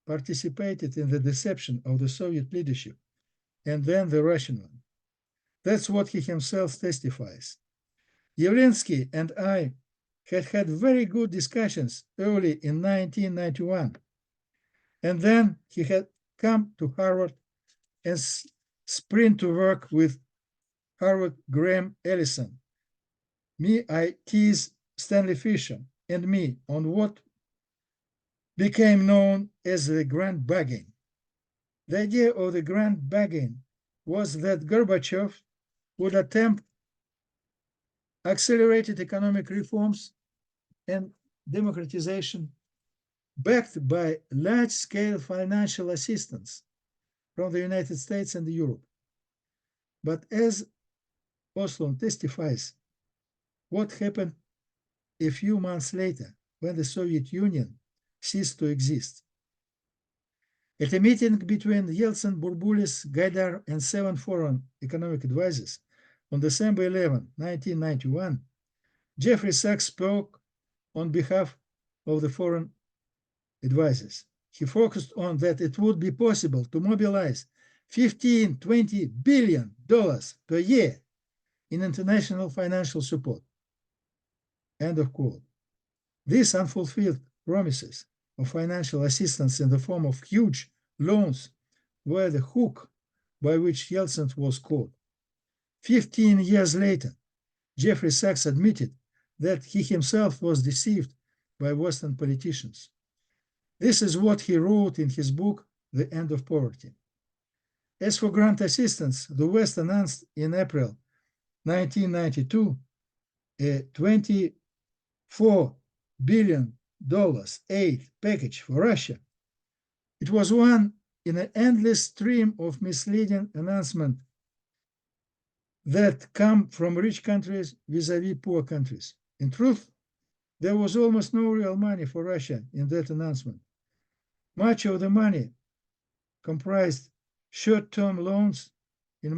participated in the deception of the Soviet leadership and then the Russian one. That's what he himself testifies. Yavlinsky and I had very good discussions early in 1991. And then he had come to Harvard and sprint to work with Harvard Graham Allison, me, IT's Stanley Fisher, and me on what became known as the grand bargain. The idea of the grand bargain was that Gorbachev would attempt accelerated economic reforms and democratization backed by large-scale financial assistance from the United States and Europe. But as Oslon testifies, what happened a few months later when the Soviet Union ceased to exist? At a meeting between Yeltsin, Burbulis, Gaidar, and 7 foreign economic advisors on December 11, 1991, Jeffrey Sachs spoke on behalf of the foreign advisors. He focused on that it would be possible to mobilize $15–20 billion per year in international financial support. End of quote. These unfulfilled promises of financial assistance in the form of huge loans were the hook by which Yeltsin was caught. 15 years later, Jeffrey Sachs admitted that he himself was deceived by Western politicians. This is what he wrote in his book, The End of Poverty. As for grant assistance, the West announced in April 1992 a $24 billion aid package for Russia. It was one in an endless stream of misleading announcements that come from rich countries vis-à-vis poor countries. In truth, there was almost no real money for Russia in that announcement. Much of the money comprised short-term loans at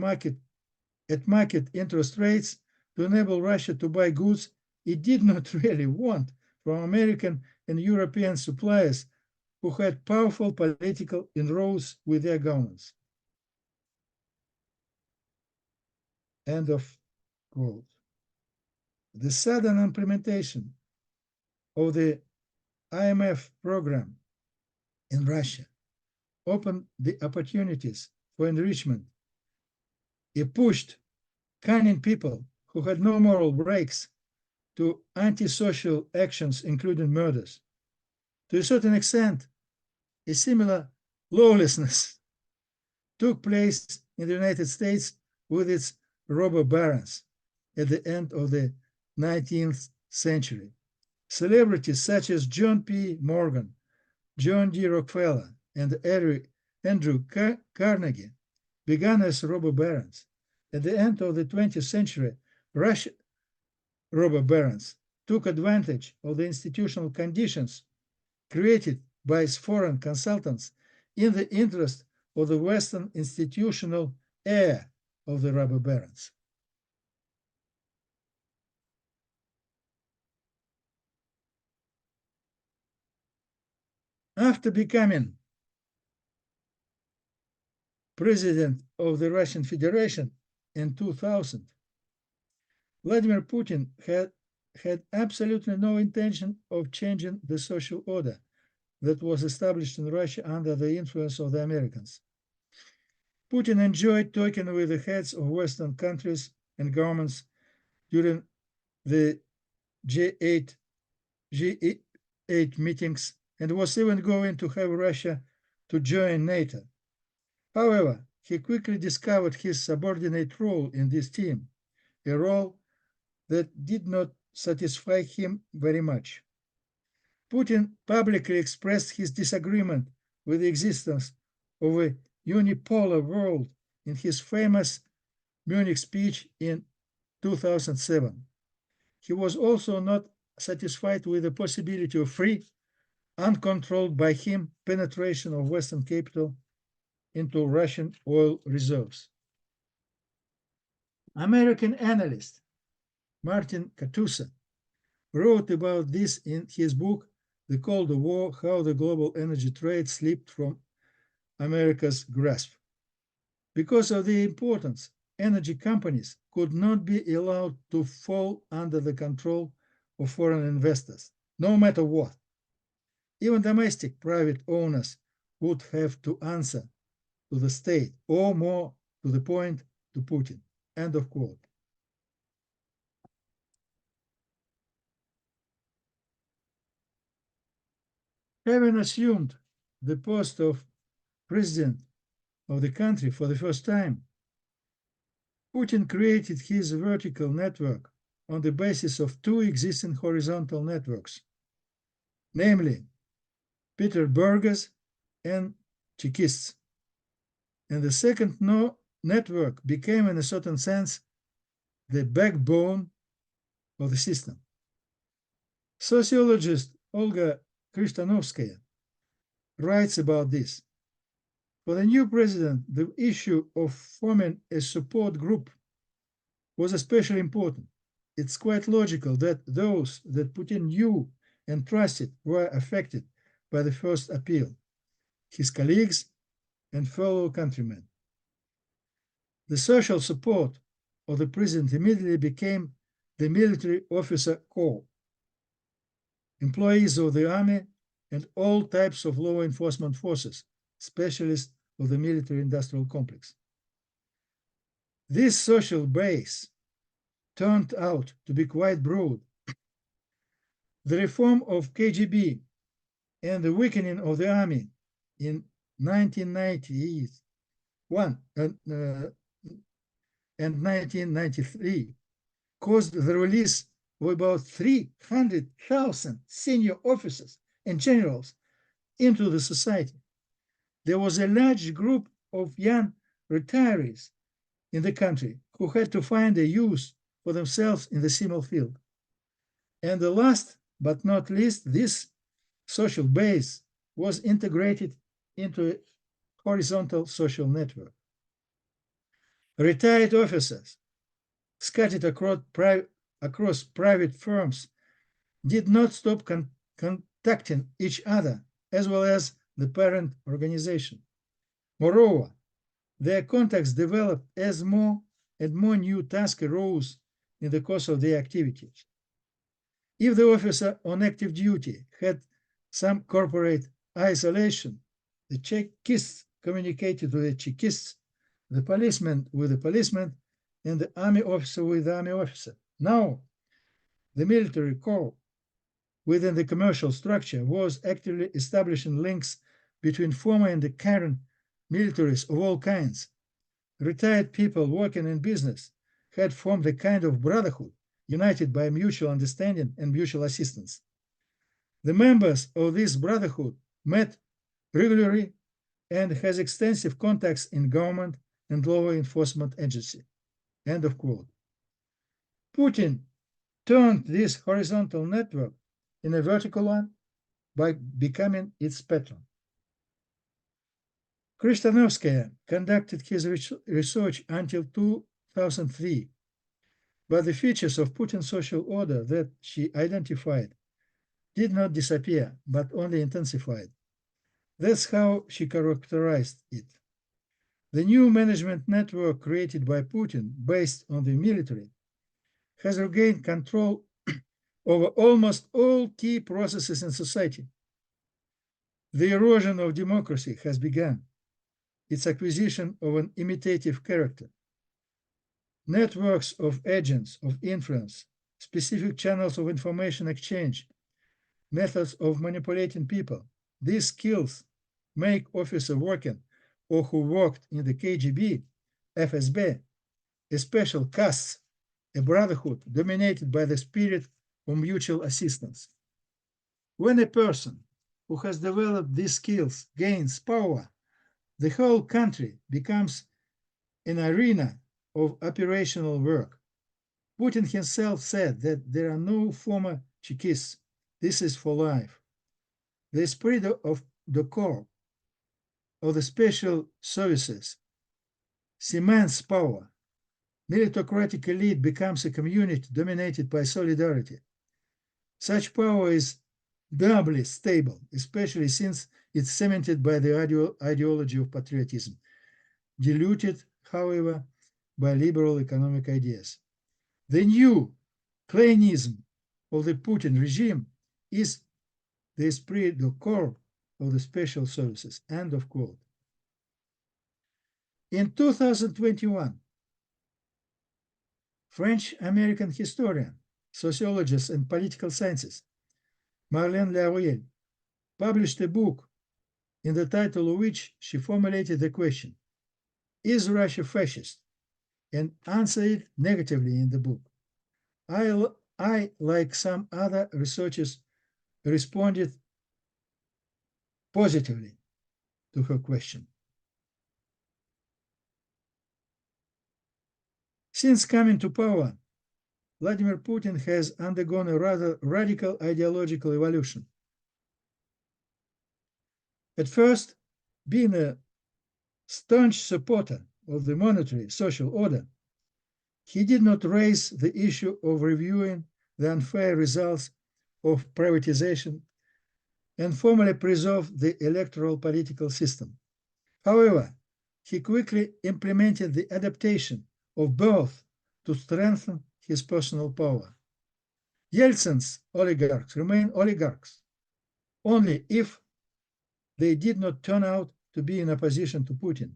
market interest rates to enable Russia to buy goods it did not really want from American and European suppliers who had powerful political inroads with their governments. End of quote. The sudden implementation of the IMF program in Russia opened the opportunities for enrichment. It pushed cunning people who had no moral brakes to antisocial actions, including murders. To a certain extent, a similar lawlessness took place in the United States with its robber barons at the end of the 19th century. Celebrities such as John P. Morgan, John D. Rockefeller, and Andrew Carnegie began as robber barons. At the end of the 20th century, Russian robber barons took advantage of the institutional conditions created by foreign consultants in the interest of the Western institutional heir of the robber barons. After becoming president of the Russian Federation in 2000, Vladimir Putin had absolutely no intention of changing the social order that was established in Russia under the influence of the Americans. Putin enjoyed talking with the heads of Western countries and governments during the G8 meetings and was even going to have Russia to join NATO. However, he quickly discovered his subordinate role in this team, a role that did not satisfy him very much. Putin publicly expressed his disagreement with the existence of a unipolar world in his famous Munich speech in 2007. He was also not satisfied with the possibility of free, uncontrolled by him, penetration of Western capital into Russian oil reserves. American analyst Martin Katusa wrote about this in his book, The Cold War, How the Global Energy Trade Slipped from America's Grasp. Because of their importance, energy companies could not be allowed to fall under the control of foreign investors, no matter what. Even domestic private owners would have to answer to the state, or more to the point, to Putin. End of quote. Having assumed the post of president of the country for the first time, Putin created his vertical network on the basis of two existing horizontal networks, namely Peterburgers and Chekists. And the second network became, in a certain sense, the backbone of the system. Sociologist Olga Krishtanovskaya writes about this. For the new president, the issue of forming a support group was especially important. It's quite logical that those that Putin knew and trusted were affected by the first appeal, his colleagues and fellow countrymen. The social support of the president immediately became the military officer corps, employees of the army, and all types of law enforcement forces, specialists of the military-industrial complex. This social base turned out to be quite broad. The reform of KGB and the weakening of the army in 1991 and 1993 caused the release of about 300,000 senior officers and generals into the society. There was a large group of young retirees in the country who had to find a use for themselves in the civil field. And the last but not least, this social base was integrated into a horizontal social network. Retired officers scattered across private firms did not stop contacting each other, as well as the parent organization. Moreover, their contacts developed as more and more new tasks arose in the course of their activities. If the officer on active duty had some corporate isolation, the Chekists communicated with the Chekists, the policeman with the policeman, and the army officer with the army officer. Now, the military corps within the commercial structure was actively establishing links between former and the current militaries of all kinds. Retired people working in business had formed a kind of brotherhood, united by mutual understanding and mutual assistance. The members of this brotherhood met regularly and has extensive contacts in government and law enforcement agency. End of quote. Putin turned this horizontal network in a vertical one by becoming its patron. Krishtanovskaya conducted his research until 2003, but the features of Putin's social order that she identified did not disappear, but only intensified. That's how she characterized it. The new management network created by Putin, based on the military, has regained control over almost all key processes in society. The erosion of democracy has begun, its acquisition of an imitative character. Networks of agents of influence, specific channels of information exchange, methods of manipulating people. These skills make officers working or who worked in the KGB, FSB, a special castes a brotherhood dominated by the spirit of mutual assistance. When a person who has developed these skills gains power, the whole country becomes an arena of operational work. Putin himself said that there are no former Chekists. This is for life. The spirit of the Corps of the special services cements power. Meritocratic elite becomes a community dominated by solidarity. Such power is doubly stable, especially since it's cemented by the ideology of patriotism, diluted, however, by liberal economic ideas. The new Klainism of the Putin regime is the esprit de corps of the special services, end of quote. In 2021, French-American historian, sociologist, and political scientist Marlène Laruelle published a book in the title of which she formulated the question, is Russia fascist? And answered it negatively in the book. I, like some other researchers, responded positively to her question. Since coming to power, Vladimir Putin has undergone a rather radical ideological evolution. At first, being a staunch supporter of the monetary social order, he did not raise the issue of reviewing the unfair results of privatization and formally preserve the electoral political system. However, he quickly implemented the adaptation of both to strengthen his personal power. Yeltsin's oligarchs remain oligarchs only if they did not turn out to be in opposition to Putin.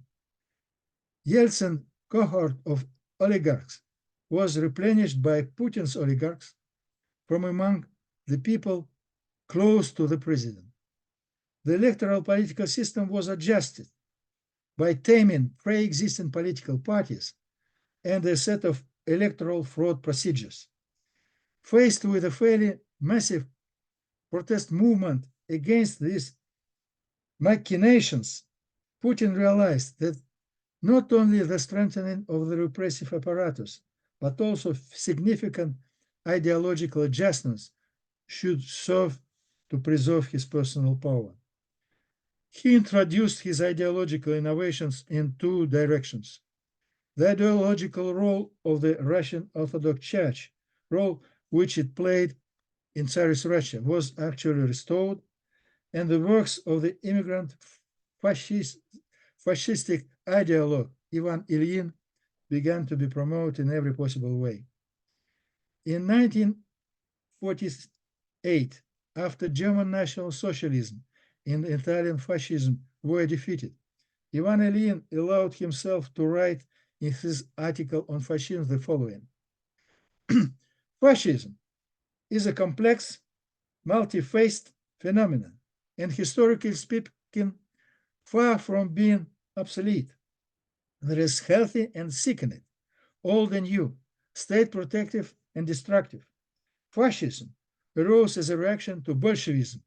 Yeltsin's cohort of oligarchs was replenished by Putin's oligarchs from among the people close to the president. The electoral political system was adjusted by taming pre-existing political parties and a set of electoral fraud procedures. Faced with a fairly massive protest movement against these machinations, Putin realized that not only the strengthening of the repressive apparatus, but also significant ideological adjustments should serve to preserve his personal power. He introduced his ideological innovations in two directions. The ideological role of the Russian Orthodox Church, role which it played in Tsarist Russia, was actually restored, and the works of the immigrant fascistic ideologue Ivan Ilyin began to be promoted in every possible way. In 1948, after German National Socialism and Italian fascism were defeated, Ivan Ilyin allowed himself to write in his article on fascism the following. Fascism is a complex, multi-faced phenomenon, and historically speaking, far from being obsolete. There is healthy and sick in it, old and new, state protective and destructive. Fascism arose as a reaction to Bolshevism,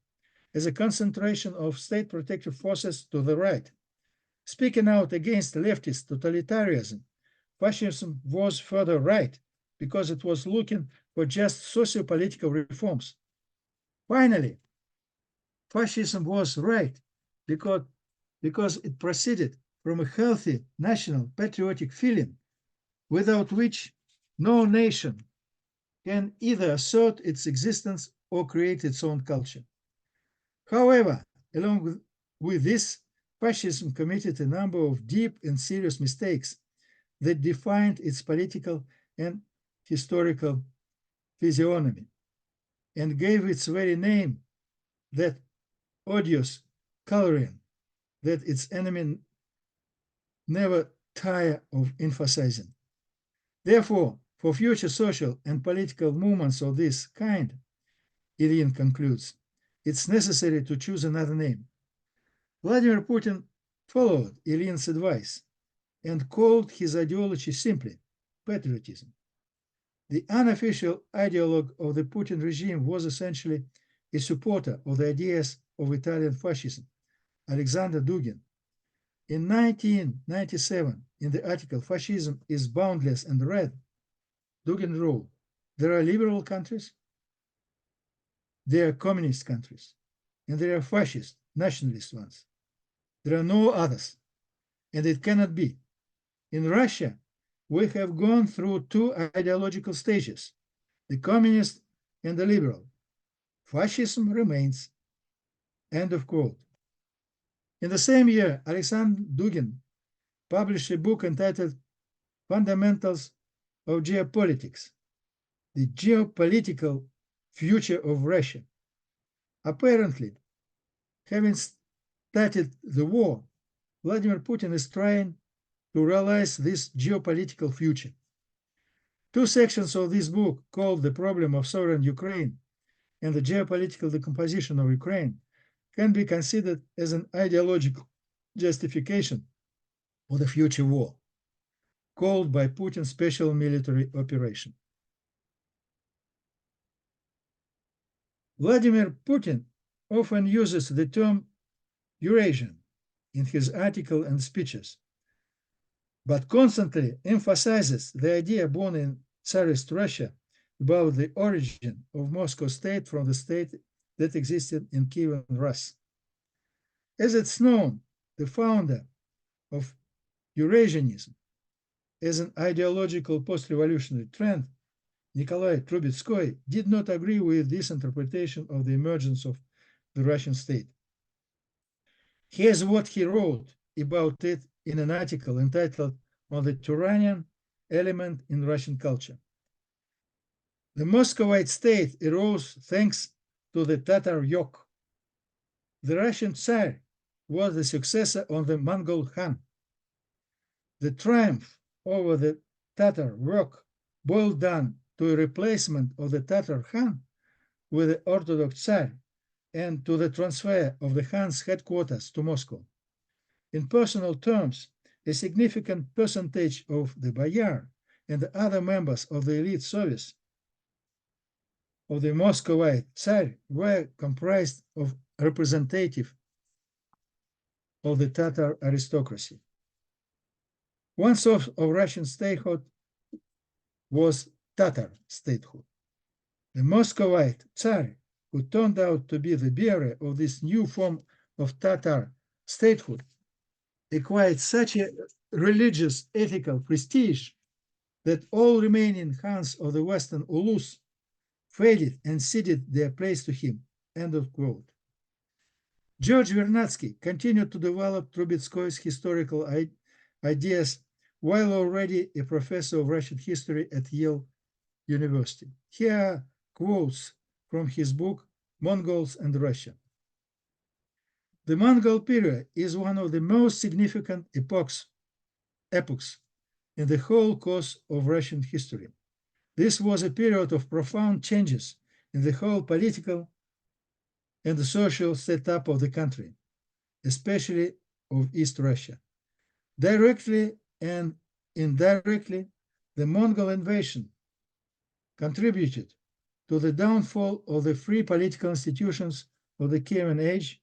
as a concentration of state protective forces to the right. Speaking out against leftist totalitarianism, fascism was further right because it was looking for just socio-political reforms. Finally, fascism was right because it proceeded from a healthy national patriotic feeling without which no nation can either assert its existence or create its own culture. However, along with this, fascism committed a number of deep and serious mistakes that defined its political and historical physiognomy and gave its very name that odious coloring that its enemy never tire of emphasizing. Therefore, for future social and political movements of this kind, Ilyin concludes, it's necessary to choose another name. Vladimir Putin followed Ilyin's advice and called his ideology simply patriotism. The unofficial ideologue of the Putin regime was essentially a supporter of the ideas of Italian fascism, Alexander Dugin. In 1997, in the article Fascism is Boundless and Red, Dugin wrote, there are liberal countries, there are communist countries, and there are fascist, nationalist ones. There are no others, and it cannot be. In Russia, we have gone through two ideological stages, the communist and the liberal. Fascism remains. End of quote. In the same year, Alexander Dugin published a book entitled Fundamentals of Geopolitics, the geopolitical future of Russia. Apparently, having started the war, Vladimir Putin is trying to realize this geopolitical future. Two sections of this book, called The Problem of Sovereign Ukraine and the Geopolitical Decomposition of Ukraine, can be considered as an ideological justification for the future war, called by Putin's special military operation. Vladimir Putin often uses the term Eurasian in his articles and speeches, but constantly emphasizes the idea born in Tsarist Russia about the origin of Moscow state from the state that existed in Kievan Rus. As it's known, the founder of Eurasianism as an ideological post-revolutionary trend, Nikolai Trubetskoy, did not agree with this interpretation of the emergence of the Russian state. Here's what he wrote about it in an article entitled On the Turanian Element in Russian Culture. The Muscovite state arose thanks to the Tatar yoke. The Russian Tsar was the successor of the Mongol Khan. The triumph over the Tatar yoke boiled down to a replacement of the Tatar Khan with the Orthodox Tsar and to the transfer of the Khan's headquarters to Moscow. In personal terms, a significant percentage of the Boyar and the other members of the elite service of the Muscovite Tsar were comprised of representatives of the Tatar aristocracy. One source of Russian statehood was Tatar statehood. The Muscovite Tsar, who turned out to be the bearer of this new form of Tatar statehood, acquired such a religious ethical prestige that all remaining Khans of the Western Ulus faded and ceded their place to him. End of quote. George Vernadsky continued to develop Trubetskoy's historical ideas while already a professor of Russian history at Yale University. Here are quotes from his book, Mongols and Russia. The Mongol period is one of the most significant epochs in the whole course of Russian history. This was a period of profound changes in the whole political and the social setup of the country, especially of East Russia. Directly and indirectly, the Mongol invasion contributed to the downfall of the free political institutions of the Kievan Age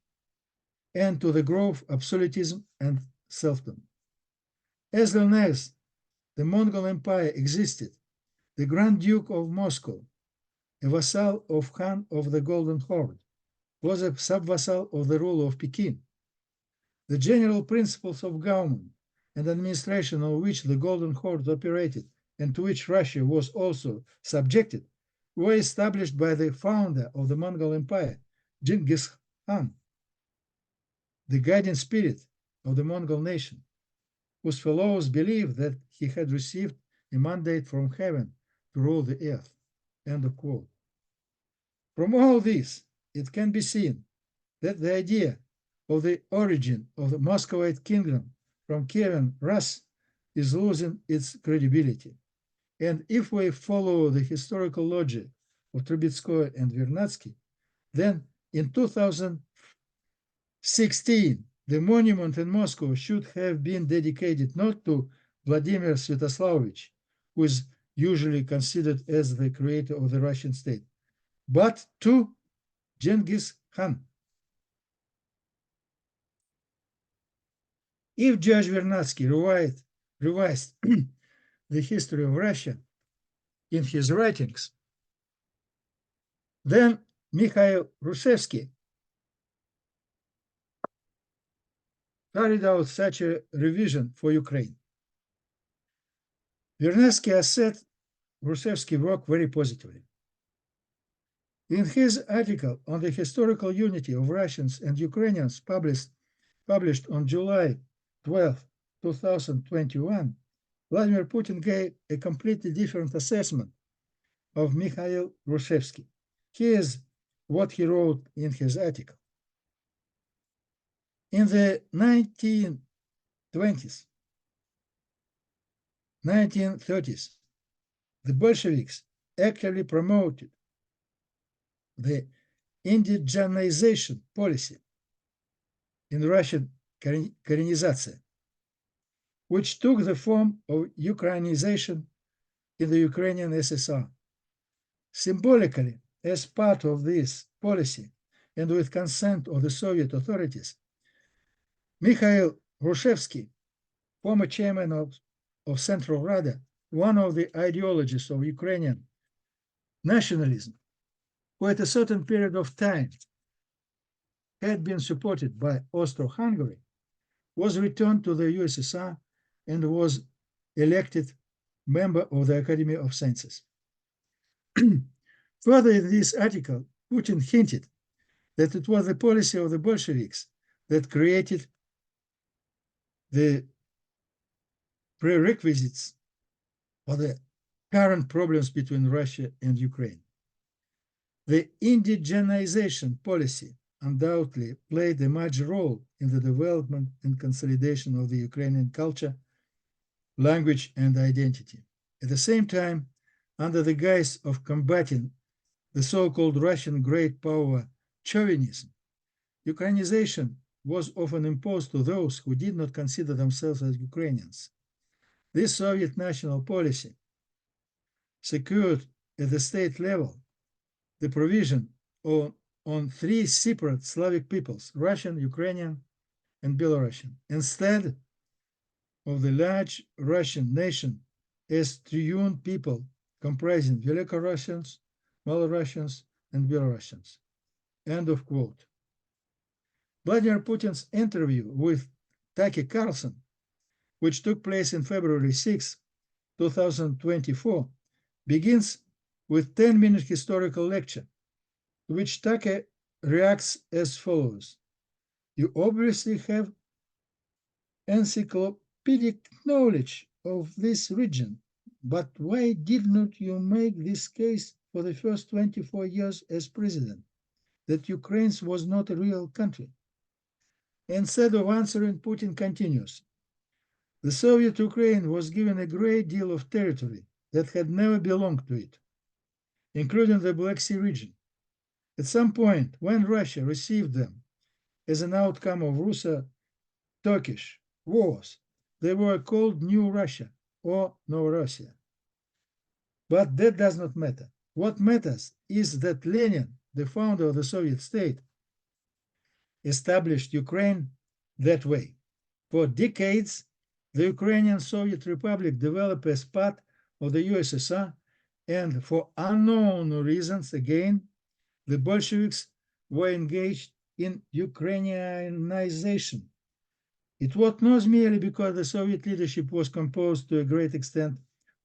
and to the growth of absolutism and serfdom. As long as the Mongol Empire existed, the Grand Duke of Moscow, a vassal of Khan of the Golden Horde, was a sub-vassal of the ruler of Peking. The general principles of government and administration of which the Golden Horde operated and to which Russia was also subjected were established by the founder of the Mongol Empire, Genghis Khan, the guiding spirit of the Mongol nation, whose followers believed that he had received a mandate from heaven to rule the earth. End of quote. From all this, it can be seen that the idea of the origin of the Muscovite kingdom from Kievan Rus is losing its credibility. And if we follow the historical logic of Trubetskoy and Vernadsky, then in 2016, the monument in Moscow should have been dedicated not to Vladimir Sviatoslavovich, who is usually considered as the creator of the Russian state, but to Genghis Khan. If Judge Vernadsky revised the history of Russia in his writings, then Mikhail Rushevsky carried out such a revision for Ukraine. Vernadsky assessed Rushevsky's work very positively. In his article on the historical unity of Russians and Ukrainians published on July 12, 2021, Vladimir Putin gave a completely different assessment of Mikhail Rushevsky. Here's what he wrote in his article. In the 1920s, 1930s, the Bolsheviks actively promoted the indigenization policy in Russian Koreanization, which took the form of Ukrainization in the Ukrainian SSR. Symbolically, as part of this policy and with consent of the Soviet authorities, Mikhail Rushevsky, former chairman of Central Rada, one of the ideologies of Ukrainian nationalism, who at a certain period of time had been supported by Austro-Hungary, was returned to the USSR and was elected member of the Academy of Sciences. Further, in this article, Putin hinted that it was the policy of the Bolsheviks that created the prerequisites for the current problems between Russia and Ukraine. The indigenization policy undoubtedly played a major role in the development and consolidation of the Ukrainian culture, language, and identity. At the same time, under the guise of combating the so-called Russian great power chauvinism, Ukrainization was often imposed to those who did not consider themselves as Ukrainians. This Soviet national policy secured at the state level the provision on three separate Slavic peoples, Russian, Ukrainian, and Belarusian, instead of the large Russian nation as triune people comprising Velikorussians, Malorussians, and Belarusians. End of quote. Vladimir Putin's interview with Tucker Carlson, which took place in February 6, 2024, begins with 10-minute historical lecture, to which Tucker reacts as follows. You obviously have encyclopedic knowledge of this region, but why did not you make this case for the first 24 years as president, that Ukraine was not a real country? Instead of answering, Putin continues. The Soviet Ukraine was given a great deal of territory that had never belonged to it, including the Black Sea region. At some point, when Russia received them as an outcome of Russo-Turkish wars, they were called New Russia or Novorossiya. But that does not matter. What matters is that Lenin, the founder of the Soviet state, established Ukraine that way. For decades, the Ukrainian Soviet Republic developed as part of the USSR, and for unknown reasons, again, the Bolsheviks were engaged in Ukrainianization. It was not merely because the Soviet leadership was composed to a great extent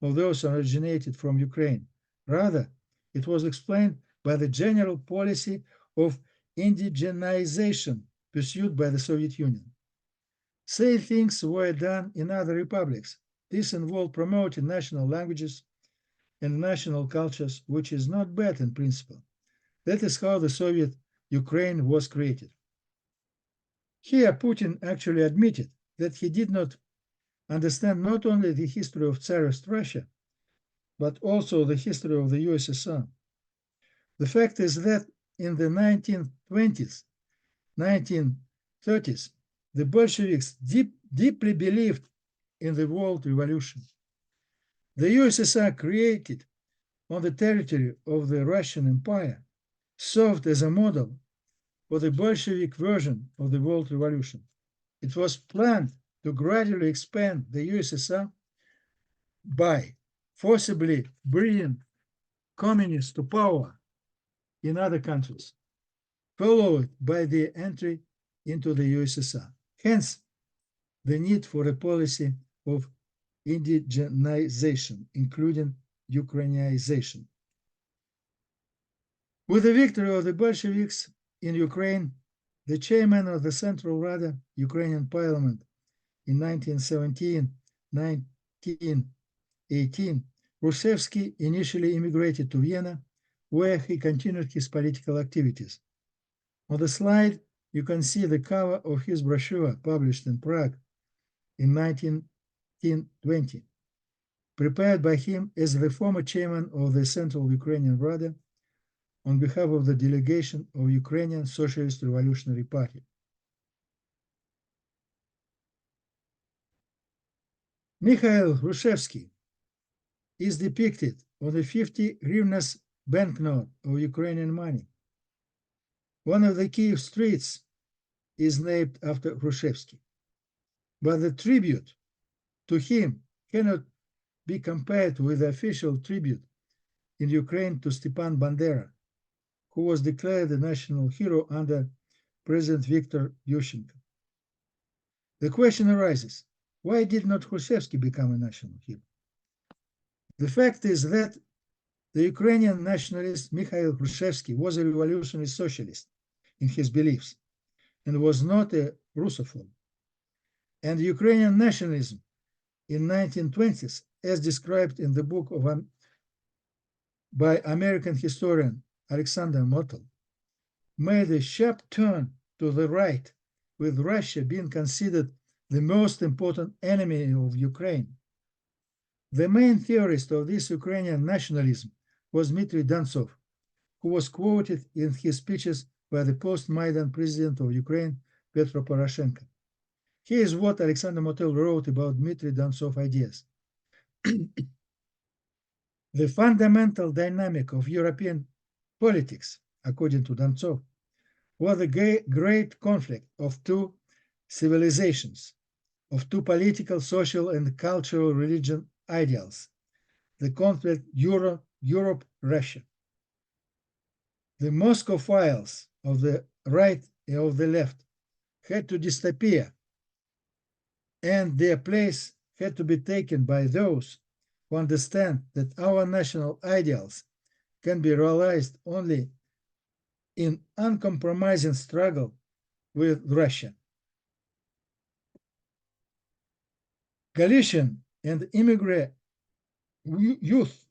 of those who originated from Ukraine. Rather, it was explained by the general policy of indigenization pursued by the Soviet Union. Same things were done in other republics. This involved promoting national languages and national cultures, which is not bad in principle. That is how the Soviet Ukraine was created. Here, Putin actually admitted that he did not understand not only the history of Tsarist Russia, but also the history of the USSR. The fact is that in the 1920s, 1930s, the Bolsheviks deeply believed in the world revolution. The USSR, created on the territory of the Russian Empire, served as a model for the Bolshevik version of the World Revolution. It was planned to gradually expand the USSR by forcibly bringing communists to power in other countries, followed by their entry into the USSR. Hence, the need for a policy of indigenization, including Ukrainianization. With the victory of the Bolsheviks in Ukraine, the chairman of the Central Rada Ukrainian Parliament in 1917-1918, Rushevsky initially immigrated to Vienna, where he continued his political activities. On the slide, you can see the cover of his brochure published in Prague in 1920, prepared by him as the former chairman of the Central Ukrainian Rada on behalf of the delegation of Ukrainian Socialist Revolutionary Party. Mikhail Rushevsky is depicted on the 50 hryvnias banknote of Ukrainian money. One of the Kiev streets is named after Rushevsky, but the tribute to him cannot be compared with the official tribute in Ukraine to Stepan Bandera, who was declared a national hero under President Viktor Yushchenko. The question arises, why did not Rushevsky become a national hero? The fact is that the Ukrainian nationalist Mikhail Rushevsky was a revolutionary socialist in his beliefs and was not a Russophone. And Ukrainian nationalism in 1920s, as described in the book by American historian Alexander Motel, made a sharp turn to the right, with Russia being considered the most important enemy of Ukraine. The main theorist of this Ukrainian nationalism was Dmitry Dontsov, who was quoted in his speeches by the post-Maidan president of Ukraine, Petro Poroshenko. Here is what Alexander Motel wrote about Dmitry Dontsov's ideas. The fundamental dynamic of European politics, according to Dontsov, was the great conflict of two civilizations, of two political, social, and cultural religion ideals, the conflict Europe-Russia. The Moscophiles of the right and of the left had to disappear, and their place had to be taken by those who understand that our national ideals can be realized only in uncompromising struggle with Russia. Galician and immigrant youth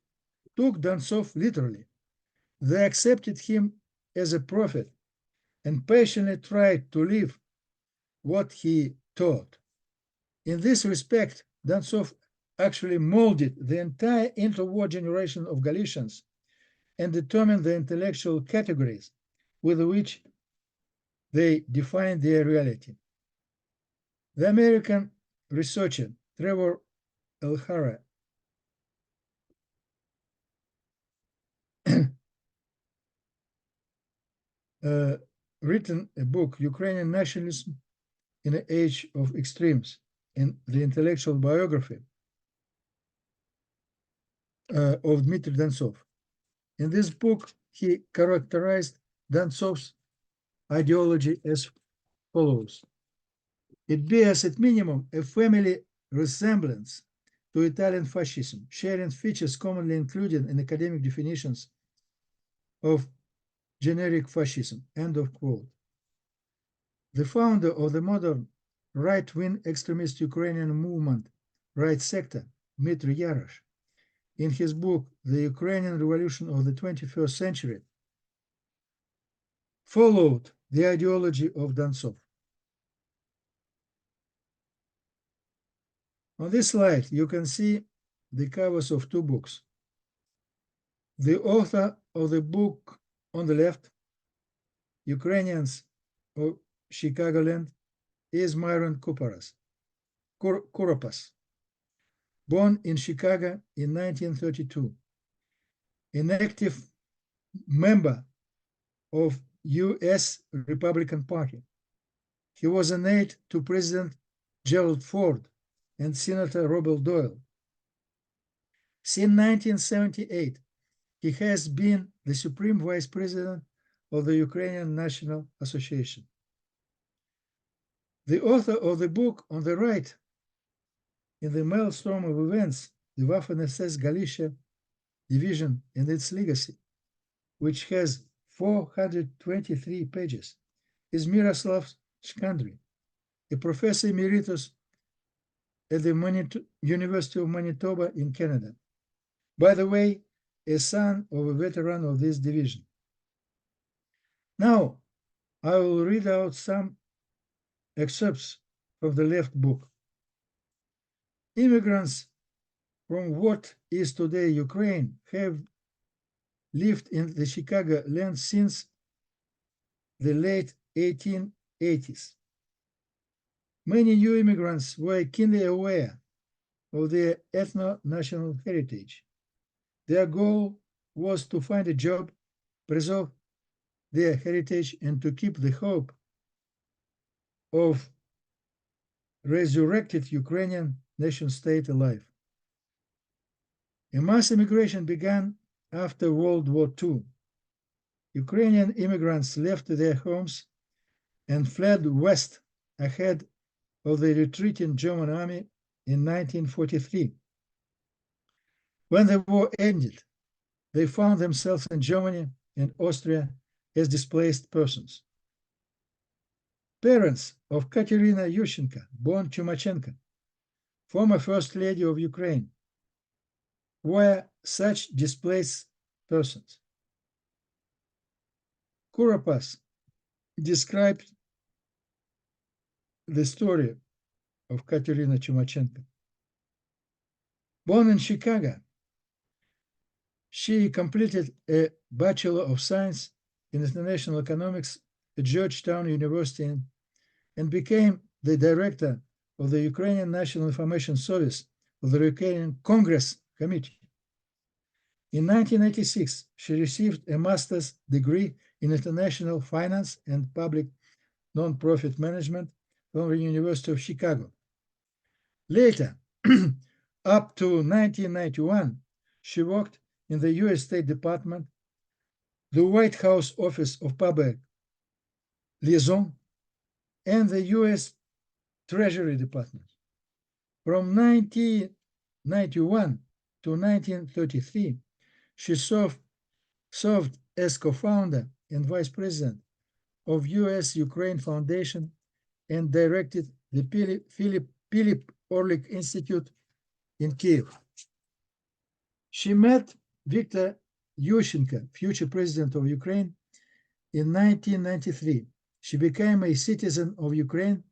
took Dontsov literally. They accepted him as a prophet and patiently tried to live what he taught. In this respect, Dontsov actually molded the entire interwar generation of Galicians and determined the intellectual categories with which they defined their reality. The American researcher Trevor Elhara written a book, Ukrainian Nationalism in an Age of Extremes, in the intellectual biography of Dmitry Dontsov. In this book, he characterized Dontsov's ideology as follows. It bears at minimum a family resemblance to Italian fascism, sharing features commonly included in academic definitions of generic fascism, end of quote. The founder of the modern right-wing extremist Ukrainian movement, Right Sector, Dmitry Yarosh, in his book, The Ukrainian Revolution of the 21st Century, followed the ideology of Dontsov. On this slide, you can see the covers of two books. The author of the book on the left, Ukrainians of Chicagoland, is Myron Kuropas. born in Chicago in 1932, an active member of U.S. Republican Party. He was an aide to President Gerald Ford and Senator Robert Doyle. Since 1978, he has been the Supreme Vice President of the Ukrainian National Association. The author of the book on the right, in the maelstrom of events, the Waffen-SS Galicia Division and its legacy, which has 423 pages, is Miroslav Shkandry, a professor emeritus at the University of Manitoba in Canada. By the way, a son of a veteran of this division. Now, I will read out some excerpts from the left book. Immigrants from what is today Ukraine have lived in the Chicago land since the late 1880s. Many new immigrants were keenly aware of their ethno-national heritage. Their goal was to find a job, preserve their heritage, and to keep the hope of resurrected Ukrainian nation-state alive. A mass immigration began after World War II. Ukrainian immigrants left their homes and fled west ahead of the retreating German army in 1943. When the war ended, they found themselves in Germany and Austria as displaced persons. Parents of Katerina Yushchenko, born Chumachenko, former First Lady of Ukraine, were such displaced persons. Kuropas described the story of Katerina Chumachenko. Born in Chicago, she completed a Bachelor of Science in International Economics at Georgetown University and became the director of the Ukrainian National Information Service of the Ukrainian Congress Committee. In 1986, she received a master's degree in international finance and public nonprofit management from the University of Chicago. Later, up to 1991, she worked in the US State Department, the White House Office of Public Liaison, and the US Treasury Department. From 1991 to 1933, she served as co-founder and vice president of US-Ukraine Foundation and directed the Philip Orlik Institute in Kyiv. She met Viktor Yushchenko, future president of Ukraine, in 1993. She became a citizen of Ukraine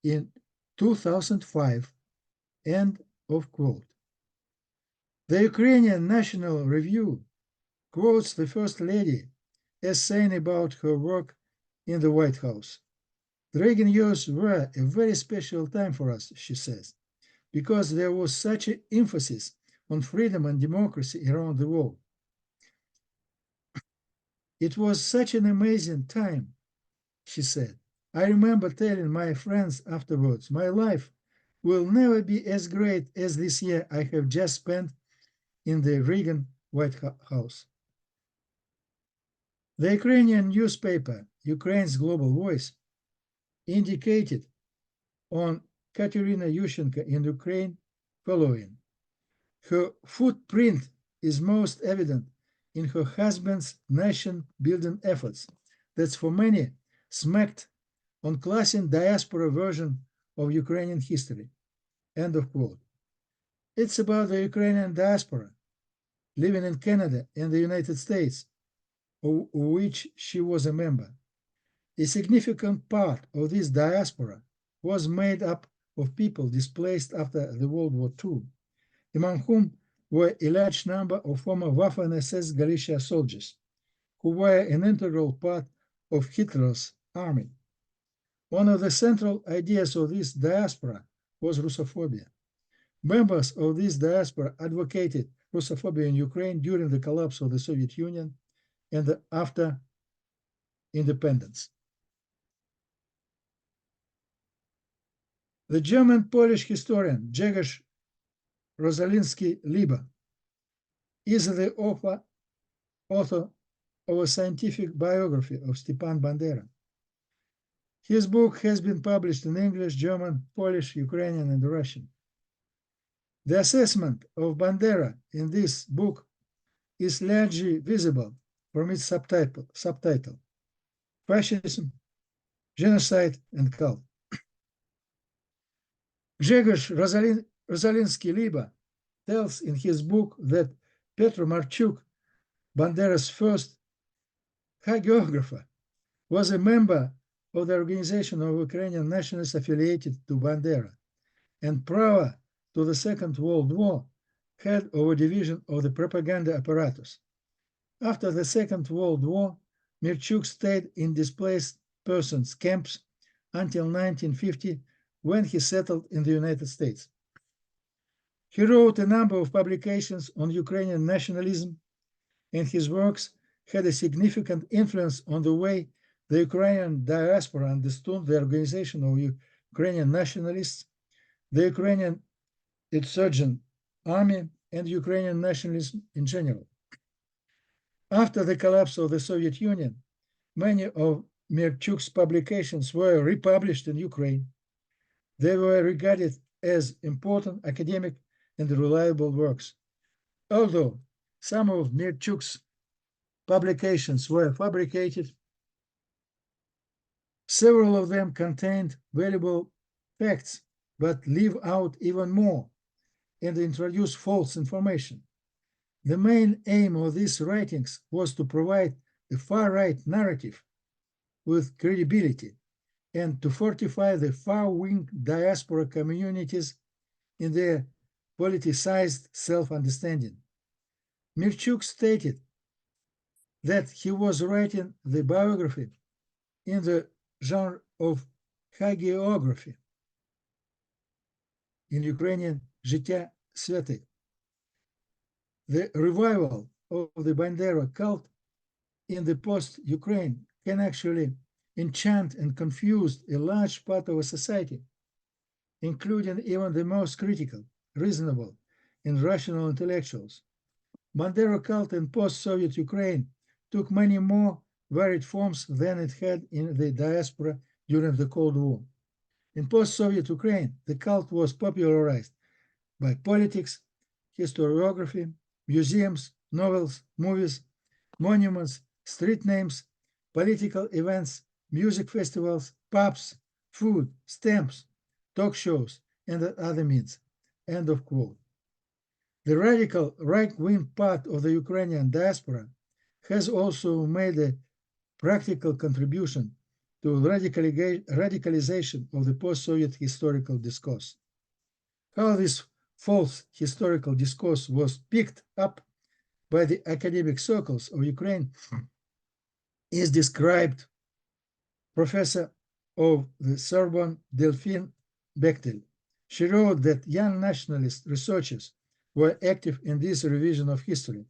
in 2005. End of quote. The Ukrainian National Review quotes the First Lady as saying about her work in the White House. The Reagan years were a very special time for us, she says, because there was such an emphasis on freedom and democracy around the world. It was such an amazing time, she said. I remember telling my friends afterwards, my life will never be as great as this year I have just spent in the Reagan White House. The Ukrainian newspaper, Ukraine's Global Voice, indicated on Katerina Yushchenko in Ukraine following. Her footprint is most evident in her husband's nation-building efforts. That's for many smacked on classic diaspora version of Ukrainian history. End of quote. It's about the Ukrainian diaspora living in Canada and the United States, of which she was a member. A significant part of this diaspora was made up of people displaced after the World War II, among whom were a large number of former Waffen-SS Galicia soldiers, who were an integral part of Hitler's army. One of the central ideas of this diaspora was Russophobia, Members of this diaspora advocated Russophobia in Ukraine during the collapse of the Soviet Union and after independence. The German-Polish historian Grzegorz Rosalinski-Liba is the author of a scientific biography of Stepan Bandera. His book has been published in English, German, Polish, Ukrainian, and Russian. The assessment of Bandera in this book is largely visible from its subtitle, Fascism, Genocide, and Cult. Grzegorz Rosalinski-Liba tells in his book that Petro Marchuk, Bandera's first hagiographer, was a member of the organization of Ukrainian nationalists affiliated to Bandera, and prior to the Second World War, head of a division of the propaganda apparatus. After the Second World War, Marchuk stayed in displaced persons camps until 1950, when he settled in the United States. He wrote a number of publications on Ukrainian nationalism, and his works had a significant influence on the way the Ukrainian diaspora understood the organization of Ukrainian nationalists, the Ukrainian insurgent army, and Ukrainian nationalism in general. After the collapse of the Soviet Union, many of Marchuk's publications were republished in Ukraine. They were regarded as important academic and reliable works. Although some of Marchuk's publications were fabricated, several of them contained valuable facts, but leave out even more and introduce false information. The main aim of these writings was to provide the far-right narrative with credibility and to fortify the far-wing diaspora communities in their politicized self-understanding. Marchuk stated that he was writing the biography in the genre of hagiography, in Ukrainian «життя святых». The revival of the Bandera cult in the post-Ukraine can actually enchant and confuse a large part of a society, including even the most critical, reasonable, and rational intellectuals. Bandera cult in post-Soviet Ukraine took many more varied forms than it had in the diaspora during the Cold War. In post-Soviet Ukraine, the cult was popularized by politics, historiography, museums, novels, movies, monuments, street names, political events, music festivals, pubs, food, stamps, talk shows, and other means. End of quote. The radical right-wing part of the Ukrainian diaspora has also made a practical contribution to radicalization of the post-Soviet historical discourse. How this false historical discourse was picked up by the academic circles of Ukraine is described Professor of the Sorbonne Delphine Bechtel. She wrote that young nationalist researchers were active in this revision of history.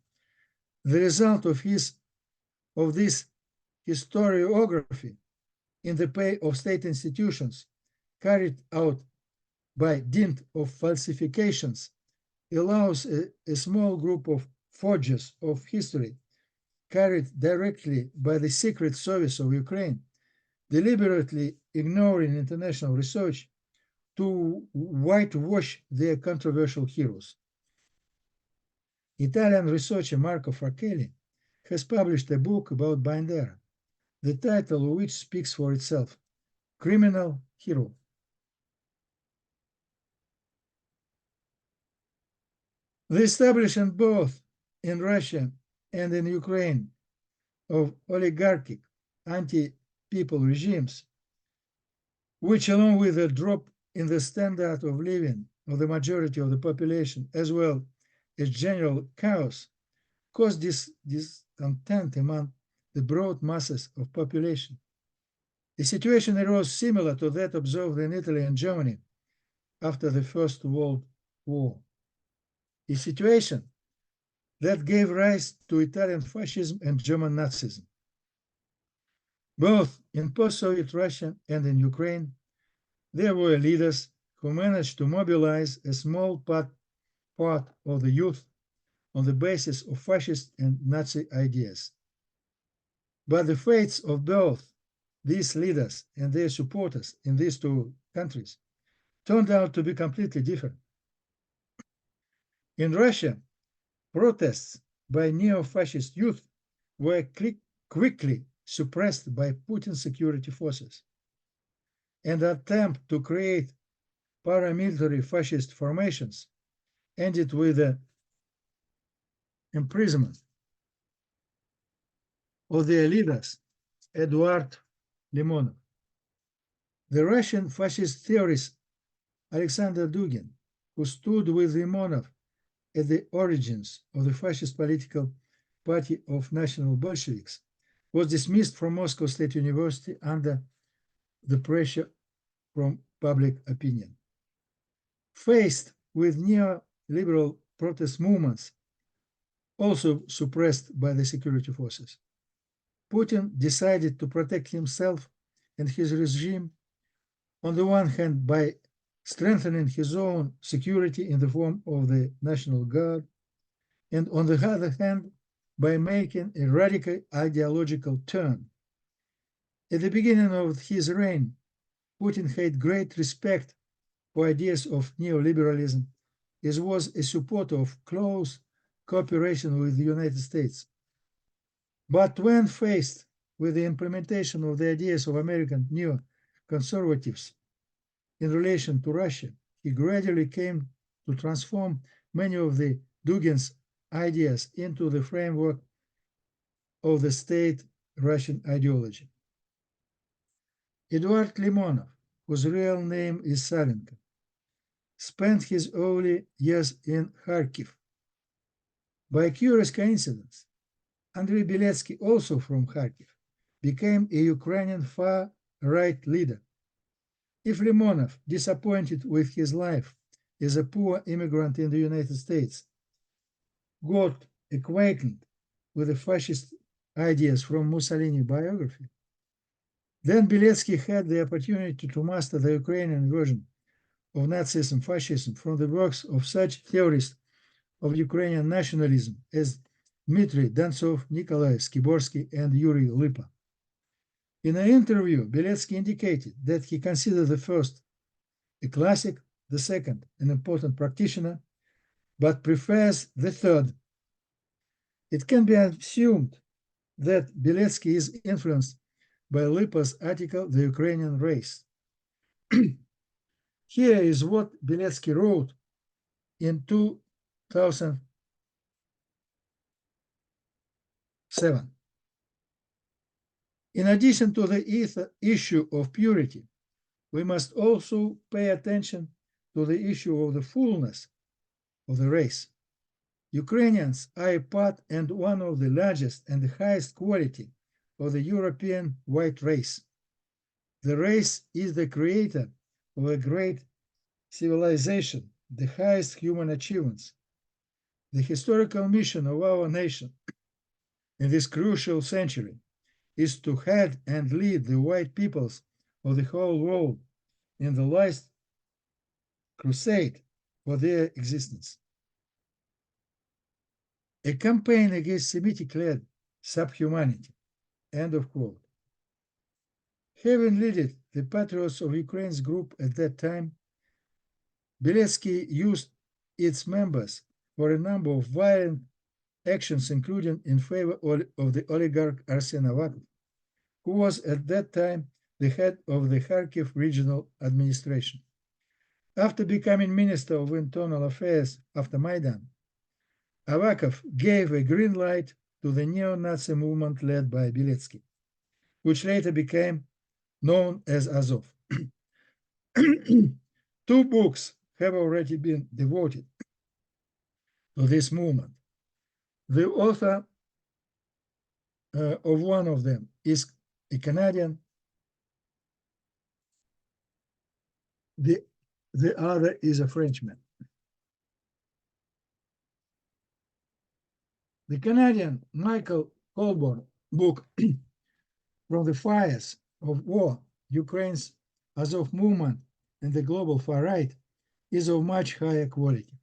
The result of this historiography in the pay of state institutions carried out by dint of falsifications allows a small group of forgers of history carried directly by the Secret Service of Ukraine, deliberately ignoring international research, to whitewash their controversial heroes. Italian researcher Marco Fratelli has published a book about Bandera, the title of which speaks for itself, Criminal Hero. The establishment both in Russia and in Ukraine of oligarchic anti-people regimes, which along with a drop in the standard of living of the majority of the population, as well as general chaos, caused discontent among the broad masses of population. The situation arose similar to that observed in Italy and Germany after the First World war, a situation that gave rise to Italian fascism and German Nazism. Both in post-Soviet Russia and in Ukraine, there were leaders who managed to mobilize a small part of the youth on the basis of fascist and Nazi ideas. But the fates of both these leaders and their supporters in these two countries turned out to be completely different. In Russia, protests by neo-fascist youth were quickly suppressed by Putin's security forces. And the attempt to create paramilitary fascist formations ended with the imprisonment of their leaders, Eduard Limonov. The Russian fascist theorist Alexander Dugin, who stood with Limonov at the origins of the fascist political party of National Bolsheviks, was dismissed from Moscow State University under the pressure from public opinion. Faced with neoliberal protest movements, also suppressed by the security forces, Putin decided to protect himself and his regime, on the one hand, by strengthening his own security in the form of the National Guard, and on the other hand, by making a radical ideological turn. At the beginning of his reign, Putin had great respect for ideas of neoliberalism, as was a supporter of close cooperation with the United States. But when faced with the implementation of the ideas of American neoconservatives in relation to Russia, he gradually came to transform many of the Dugin's ideas into the framework of the state Russian ideology. Eduard Limonov, whose real name is Salenko, spent his early years in Kharkiv. By a curious coincidence, Andrei Beletsky, also from Kharkiv, became a Ukrainian far-right leader. If Limonov, disappointed with his life as a poor immigrant in the United States, got acquainted with the fascist ideas from Mussolini's biography, then Beletsky had the opportunity to master the Ukrainian version of Nazism, fascism from the works of such theorists of Ukrainian nationalism as Dmitry Dontsov, Nikolai Skiborsky, and Yuri Lipa. In an interview, Beletsky indicated that he considered the first a classic, the second an important practitioner, but prefers the third. It can be assumed that Beletsky is influenced by Lipa's article, The Ukrainian Race. Here is what Beletsky wrote in 2007. In addition to the issue of purity, we must also pay attention to the issue of the fullness of the race. Ukrainians are a part and one of the largest and the highest quality of the European white race. The race is the creator of a great civilization, the highest human achievements. The historical mission of our nation in this crucial century is to head and lead the white peoples of the whole world in the last crusade for their existence. A campaign against Semitic-led subhumanity. End of quote. Having led the Patriots of Ukraine's group at that time, Beletsky used its members for a number of violent actions, including in favor of the oligarch Arsen Avakov, who was at that time the head of the Kharkiv regional administration. After becoming Minister of Internal Affairs after Maidan, Avakov gave a green light to the neo-Nazi movement led by Beletsky, which later became known as Azov. 2 books have already been devoted to this movement. The author of one of them is a Canadian. The other is a Frenchman. The Canadian Michael Colborne book, From the Fires of War, Ukraine's Azov Movement and the Global Far Right, is of much higher quality.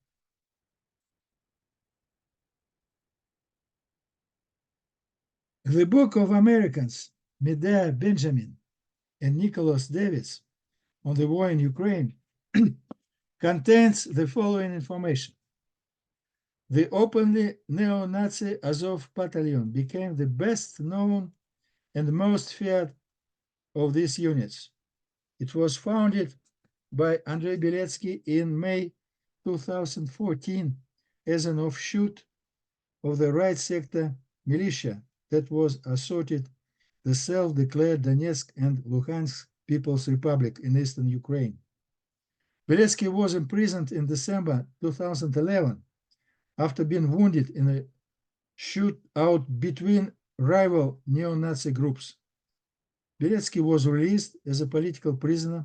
The book of Americans, Medea Benjamin and Nicholas Davis, on the war in Ukraine, contains the following information. The openly neo-Nazi Azov battalion became the best known and most feared of these units. It was founded by Andrei Beletsky in May 2014 as an offshoot of the right sector militia that was assorted the self-declared Donetsk and Luhansk People's Republic in eastern Ukraine. Beletsky was imprisoned in December 2011 after being wounded in a shootout between rival neo-Nazi groups. Beletsky was released as a political prisoner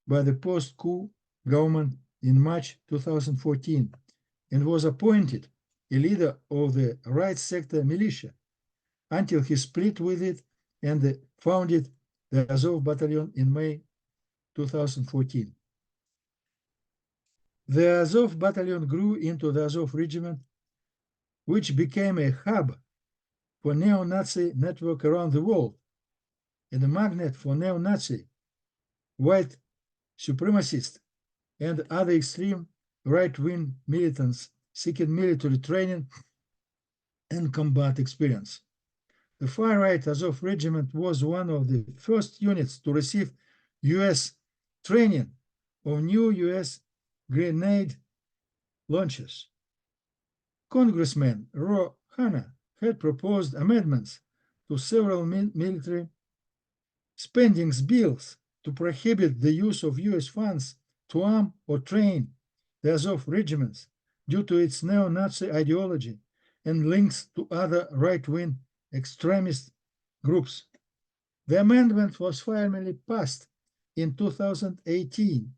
by the post-coup government in March 2014 and was appointed a leader of the right sector militia until he split with it and founded the Azov battalion in May 2014. The Azov battalion grew into the Azov regiment, which became a hub for neo-Nazi network around the world and a magnet for neo-Nazi, white supremacists, and other extreme right-wing militants seeking military training and combat experience. The far-right Azov regiment was one of the first units to receive U.S. training of new U.S. grenade launchers. Congressman Ro Hanna had proposed amendments to several military spending bills to prohibit the use of U.S. funds to arm or train the Azov regiments due to its neo-Nazi ideology and links to other right-wing extremist groups. The amendment was finally passed in 2018.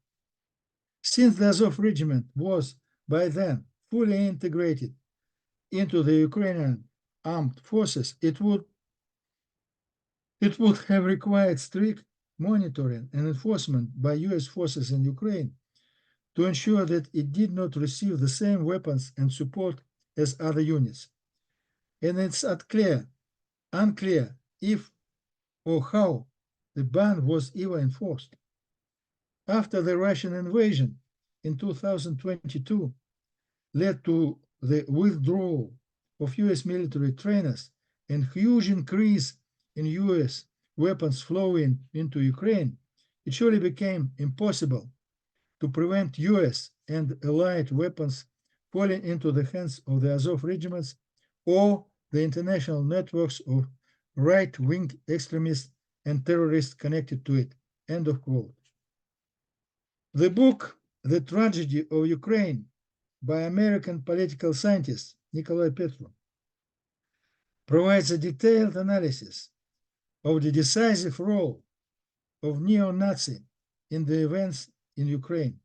Since the Azov regiment was by then fully integrated into the Ukrainian armed forces, it would have required strict monitoring and enforcement by US forces in Ukraine to ensure that it did not receive the same weapons and support as other units. And it's unclear if or how the ban was even enforced. After the Russian invasion in 2022 led to the withdrawal of US military trainers and huge increase in US weapons flowing into Ukraine, it surely became impossible to prevent US and allied weapons falling into the hands of the Azov regiments or the international networks of right-wing extremists and terrorists connected to it. End of quote. The book, The Tragedy of Ukraine, by American political scientist Nikolai Petrov, provides a detailed analysis of the decisive role of neo-Nazi in the events in Ukraine.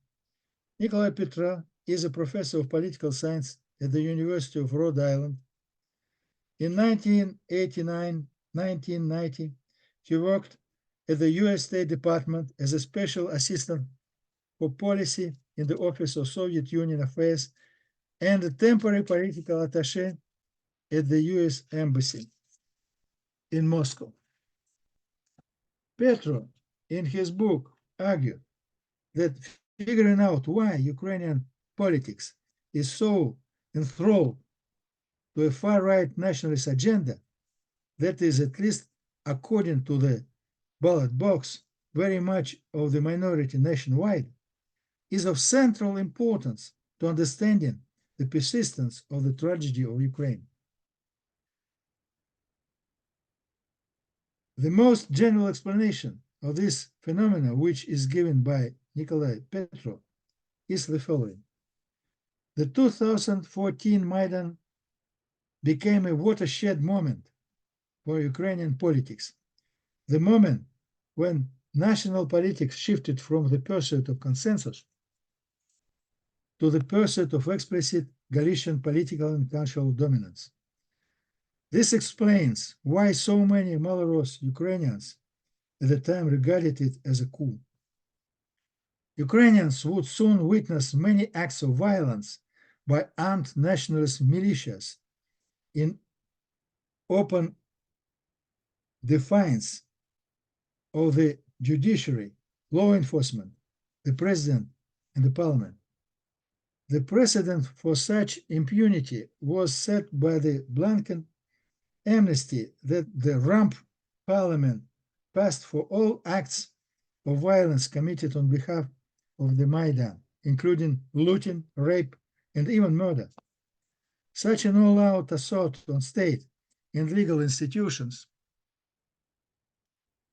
Nikolai Petrov is a professor of political science at the University of Rhode Island. In 1989-1990, he worked at the US State Department as a special assistant for policy in the Office of Soviet Union Affairs and a temporary political attaché at the US Embassy in Moscow. Petrov, in his book, argued that figuring out why Ukrainian politics is so enthralled to a far-right nationalist agenda, that is, at least according to the ballot box, very much of the minority nationwide, is of central importance to understanding the persistence of the tragedy of Ukraine. The most general explanation of this phenomenon, which is given by Nikolai Petrov, is the following. The 2014 Maidan became a watershed moment for Ukrainian politics, the moment when national politics shifted from the pursuit of consensus to the pursuit of explicit Galician political and cultural dominance. This explains why so many malicious Ukrainians at the time regarded it as a coup. Ukrainians would soon witness many acts of violence by armed nationalist militias in open defiance of the judiciary, law enforcement, the president, and the parliament. The precedent for such impunity was set by the blanket amnesty that the Rump parliament passed for all acts of violence committed on behalf of the Maidan, including looting, rape, and even murder. Such an all-out assault on state and legal institutions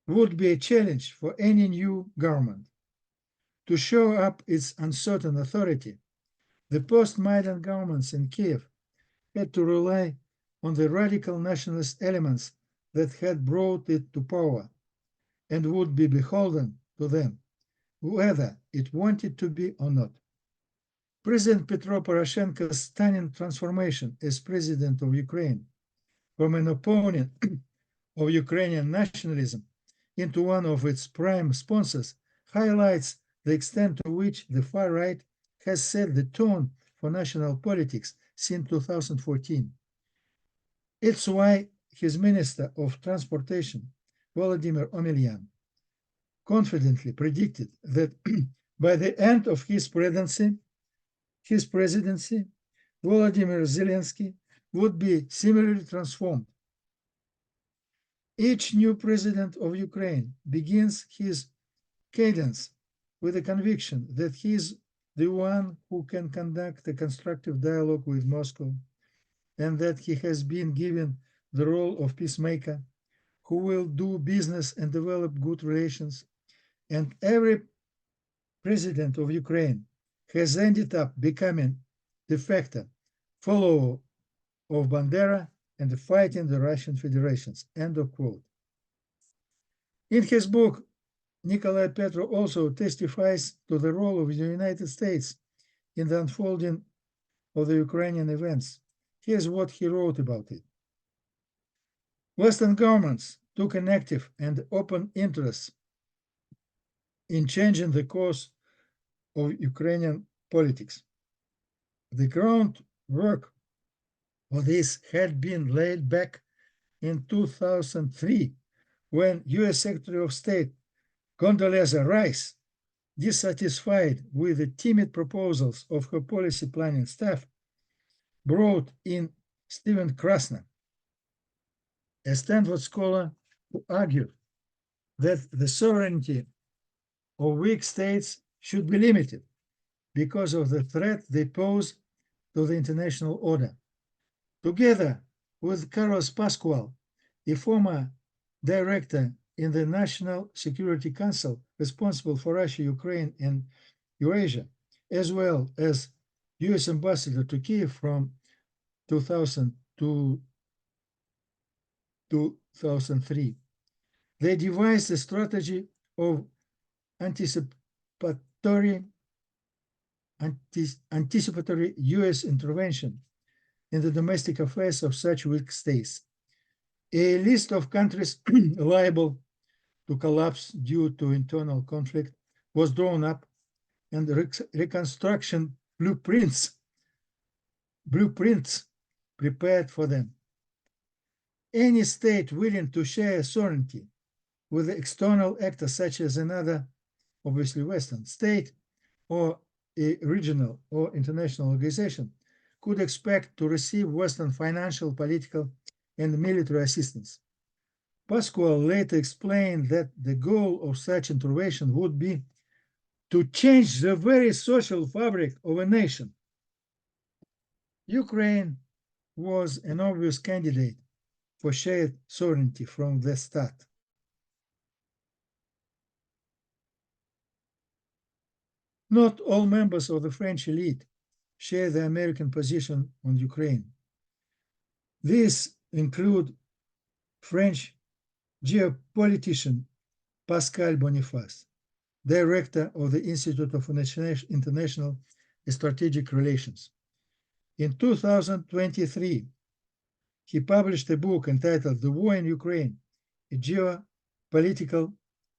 would be a challenge for any new government. To show up its uncertain authority, the post-Maidan governments in Kiev had to rely on the radical nationalist elements that had brought it to power and would be beholden to them, whether it wanted to be or not. President Petro Poroshenko's stunning transformation as president of Ukraine from an opponent of Ukrainian nationalism into one of its prime sponsors highlights the extent to which the far right has set the tone for national politics since 2014. It's why his Minister of Transportation, Vladimir Omelian, confidently predicted that by the end of his presidency, Volodymyr Zelensky would be similarly transformed. Each new president of Ukraine begins his cadence with the conviction that he is the one who can conduct a constructive dialogue with Moscow, and that he has been given the role of peacemaker who will do business and develop good relations. And every president of Ukraine has ended up becoming de facto follower of Bandera and fighting the Russian Federations. End of quote. In his book, Nikolai Petro also testifies to the role of the United States in the unfolding of the Ukrainian events. Here's what he wrote about it. Western governments took an active and open interest in changing the course of Ukrainian politics. The groundwork for this had been laid back in 2003 when US Secretary of State Condoleezza Rice, dissatisfied with the timid proposals of her policy planning staff, brought in Stephen Krasner, a Stanford scholar who argued that the sovereignty of weak states should be limited because of the threat they pose to the international order. Together with Carlos Pascual, a former director in the National Security Council responsible for Russia, Ukraine, and Eurasia, as well as US ambassador to Kiev from 2000 to 2003. They devised a strategy of anticipatory US intervention in the domestic affairs of such weak states. A list of countries liable to collapse due to internal conflict was drawn up, and reconstruction blueprints prepared for them. Any state willing to share sovereignty with an external actor such as another, obviously Western state, or a regional or international organization could expect to receive Western financial, political, and military assistance. Pascual later explained that the goal of such intervention would be to change the very social fabric of a nation. Ukraine was an obvious candidate for shared sovereignty from the start. Not all members of the French elite share the American position on Ukraine. These include French geopolitician Pascal Boniface, director of the Institute of International Strategic Relations. In 2023, he published a book entitled The War in Ukraine, a Geopolitical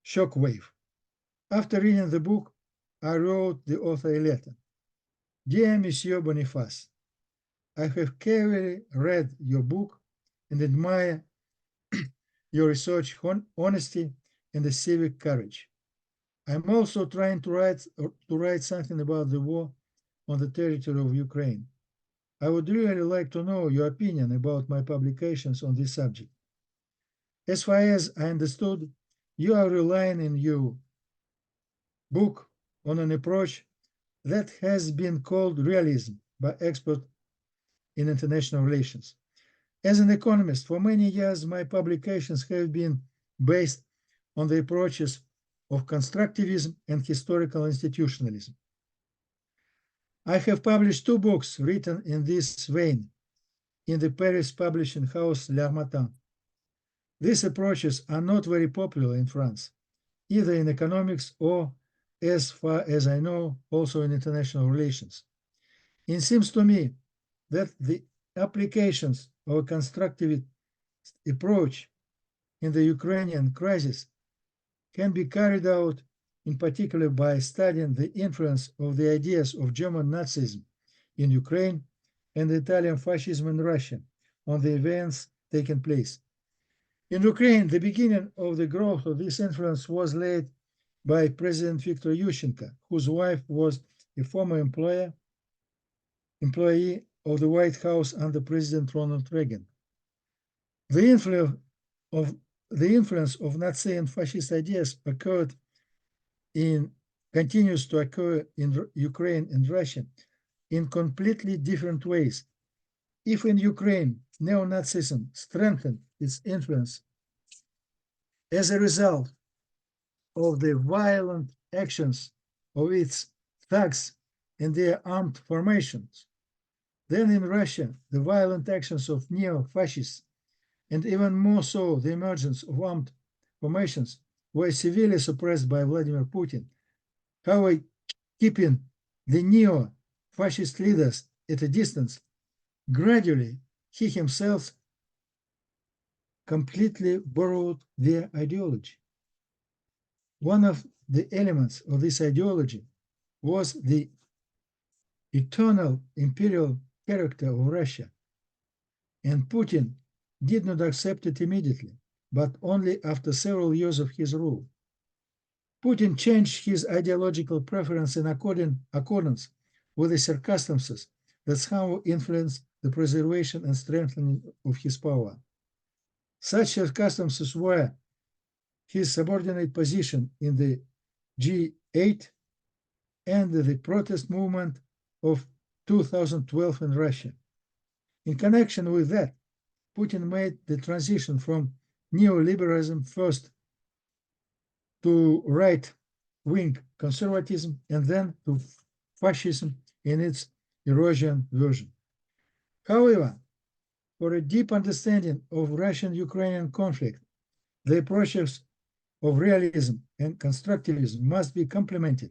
Shockwave. After reading the book, I wrote the author a letter. Dear Monsieur Boniface, I have carefully read your book and admire your research honesty and the civic courage. I'm also trying to write something about the war on the territory of Ukraine. I would really like to know your opinion about my publications on this subject. As far as I understood, you are relying in your book on an approach that has been called realism by experts in international relations. As an economist, for many years, my publications have been based on the approaches of constructivism and historical institutionalism. I have published 2 books written in this vein in the Paris publishing house L'Harmattan. These approaches are not very popular in France, either in economics or, as far as I know, also in international relations. It seems to me that the applications of a constructivist approach in the Ukrainian crisis can be carried out in particular by studying the influence of the ideas of German Nazism in Ukraine and Italian fascism in Russia on the events taking place. In Ukraine, the beginning of the growth of this influence was laid by President Viktor Yushchenko, whose wife was a former employee of the White House under President Ronald Reagan. The influence of Nazi and fascist ideas continues to occur in Ukraine and Russia in completely different ways. If in Ukraine, neo-Nazism strengthened its influence as a result of the violent actions of its thugs and their armed formations, then in Russia, the violent actions of neo-fascists, and even more so the emergence of armed formations, were severely suppressed by Vladimir Putin, however, keeping the neo-fascist leaders at a distance. Gradually, he himself completely borrowed their ideology. One of the elements of this ideology was the eternal imperial character of Russia, and Putin did not accept it immediately, but only after several years of his rule. Putin changed his ideological preference in accordance with the circumstances that somehow influenced the preservation and strengthening of his power. Such circumstances were his subordinate position in the G8 and the protest movement of 2012 in Russia. In connection with that, Putin made the transition from neoliberalism first to right-wing conservatism and then to fascism in its Eurasian version. However, for a deep understanding of Russian-Ukrainian conflict, the approaches of realism and constructivism must be complemented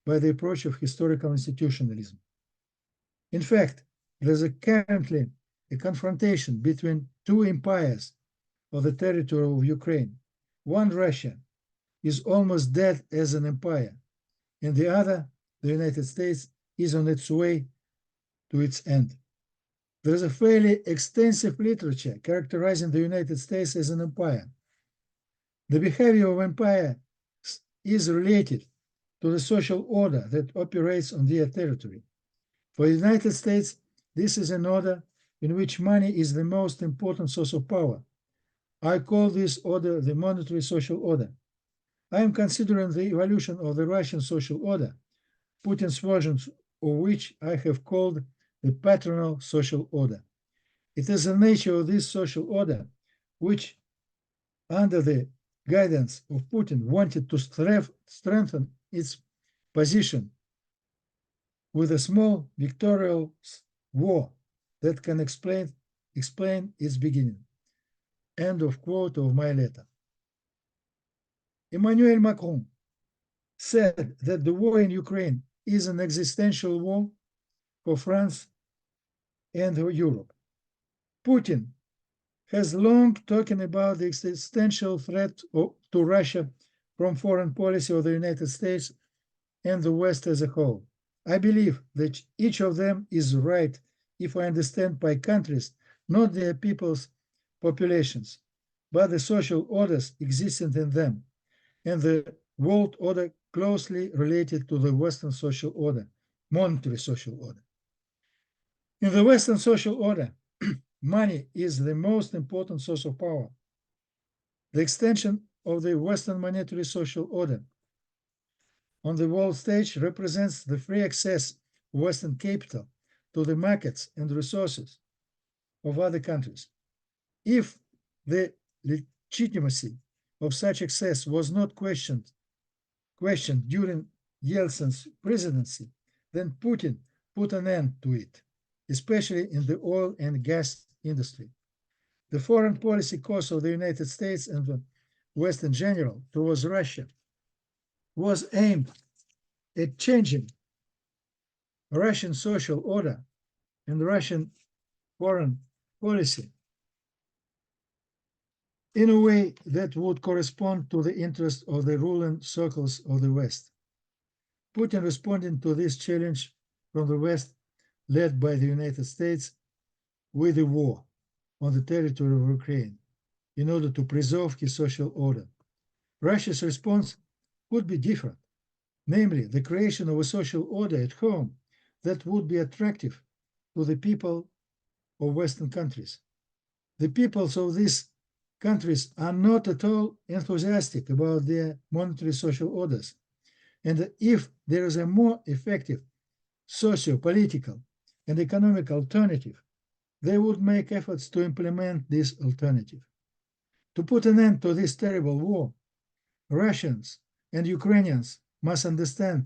by the approach of historical institutionalism. In fact, there is currently a confrontation between 2 empires of the territory of Ukraine. One, Russia, is almost dead as an empire, and the other, the United States, is on its way to its end. There is a fairly extensive literature characterizing the United States as an empire. The behavior of empire is related to the social order that operates on their territory. For the United States, this is an order in which money is the most important source of power. I call this order the monetary social order. I am considering the evolution of the Russian social order, Putin's version of which I have called the patronal social order. It is the nature of this social order which, under the guidance of Putin, wanted to strengthen its position with a small victorious war that can explain its beginning. End of quote of my letter. Emmanuel Macron said that the war in Ukraine is an existential war for France and Europe. Putin has long talking about the existential threat to Russia from foreign policy of the United States and the West as a whole. I believe that each of them is right if I understand by countries not their people's populations, but the social orders existing in them, and the world order closely related to the Western social order, monetary social order. In the Western social order, money is the most important source of power. The extension of the Western monetary social order on the world stage represents the free access of Western capital to the markets and resources of other countries. If the legitimacy of such access was not questioned during Yeltsin's presidency, then Putin put an end to it, especially in the oil and gas industry. The foreign policy course of the United States and the West in general towards Russia was aimed at changing Russian social order and Russian foreign policy in a way that would correspond to the interests of the ruling circles of the West. Putin responding to this challenge from the West, led by the United States, with a war on the territory of Ukraine in order to preserve his social order. Russia's response would be different, namely the creation of a social order at home that would be attractive to the people of Western countries. The peoples of these countries are not at all enthusiastic about their monetary social orders. And if there is a more effective socio-political and economic alternative, they would make efforts to implement this alternative. To put an end to this terrible war, Russians and Ukrainians must understand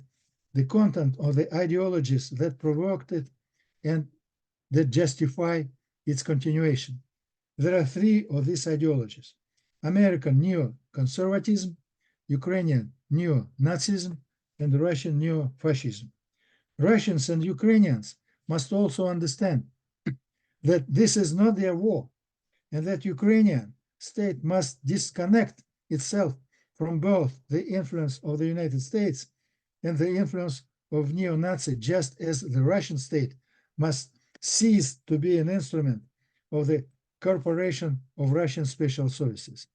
the content of the ideologies that provoked it and that justify its continuation. There are three of these ideologies: American neo-conservatism, Ukrainian neo-Nazism, and Russian neo-fascism. Russians and Ukrainians must also understand that this is not their war, and that Ukrainian state must disconnect itself from both the influence of the United States and the influence of neo-Nazi, just as the Russian state must cease to be an instrument of the Corporation of Russian Special Services.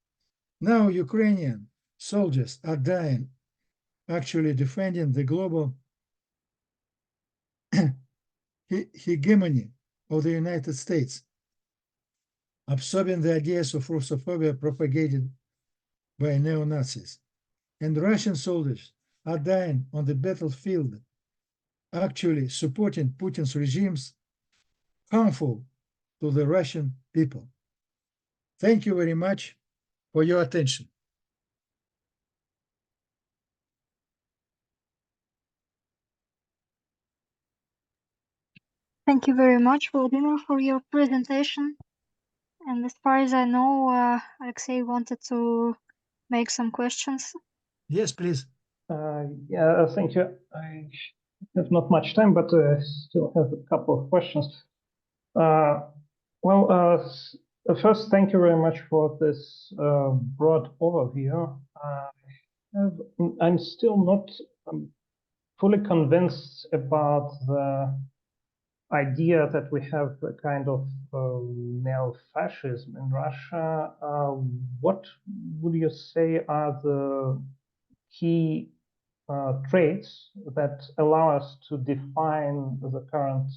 Now Ukrainian soldiers are dying, actually defending the global hegemony of the United States, absorbing the ideas of Russophobia propagated by neo-Nazis. And Russian soldiers are dying on the battlefield, actually supporting Putin's regimes harmful to the Russian people. Thank you very much for your attention. Thank you very much, Vladimir, for your presentation. And as far as I know, Alexei wanted to make some questions. Yes, please. Yeah, thank you. I have not much time, but I still have a couple of questions. First, thank you very much for this broad overview. I'm still not fully convinced about the idea that we have a kind of neo-fascism in Russia. What would you say are the key traits that allow us to define the current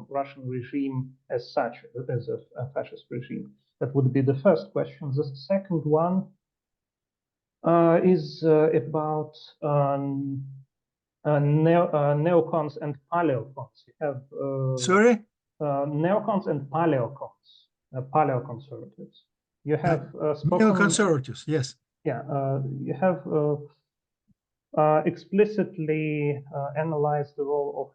Russian regime as such, as a fascist regime? That would be the first question. The second one is about neocons and paleocons. You have Sorry? Neocons and paleocons, paleoconservatives. You have spoken. Neoconservatives, yes. Yeah, you have explicitly analyzed the role of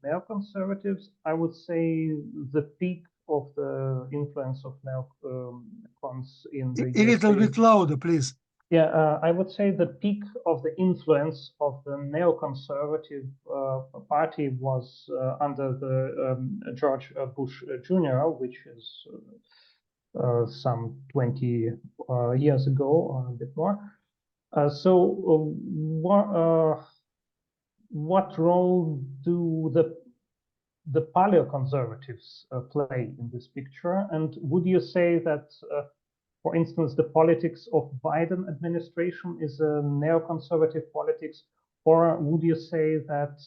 neoconservatives. I would say the peak of the influence of neocons in the A little bit louder, please. Yeah, I would say the peak of the influence of the neoconservative party was under the George Bush Jr., which is some 20 years ago, or a bit more. What role do the paleoconservatives play in this picture? And would you say that, for instance, the politics of Biden administration is a neoconservative politics, or would you say that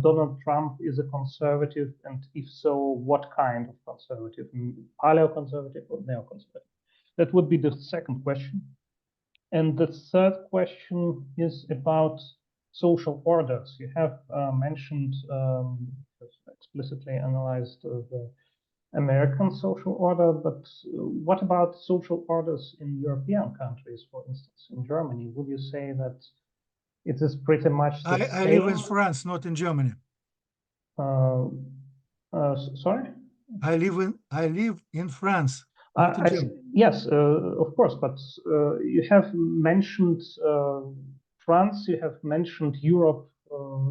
Donald Trump is a conservative, and if so, what kind of conservative, paleoconservative or neoconservative? That would be the second question. And the third question is about social orders. You have mentioned, explicitly analyzed the American social order, but what about social orders in European countries, for instance, in Germany? Would you say that it is pretty much the same? I live in France, not in Germany. Sorry? I live in France, not in Germany. Yes, of course, but you have mentioned France, you have mentioned Europe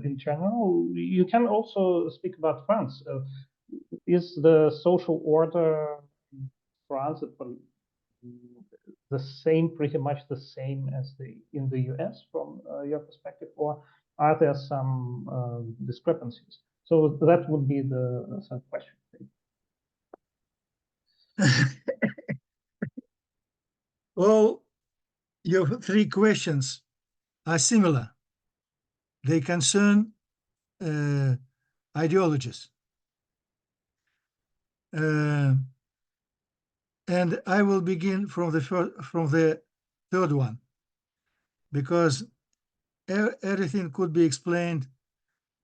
in general. You can also speak about France. Is the social order in France the same, pretty much the same as in the US from your perspective, or are there some discrepancies? So that would be the third question. All your three questions are similar. They concern ideologies. And I will begin from the third one, because everything could be explained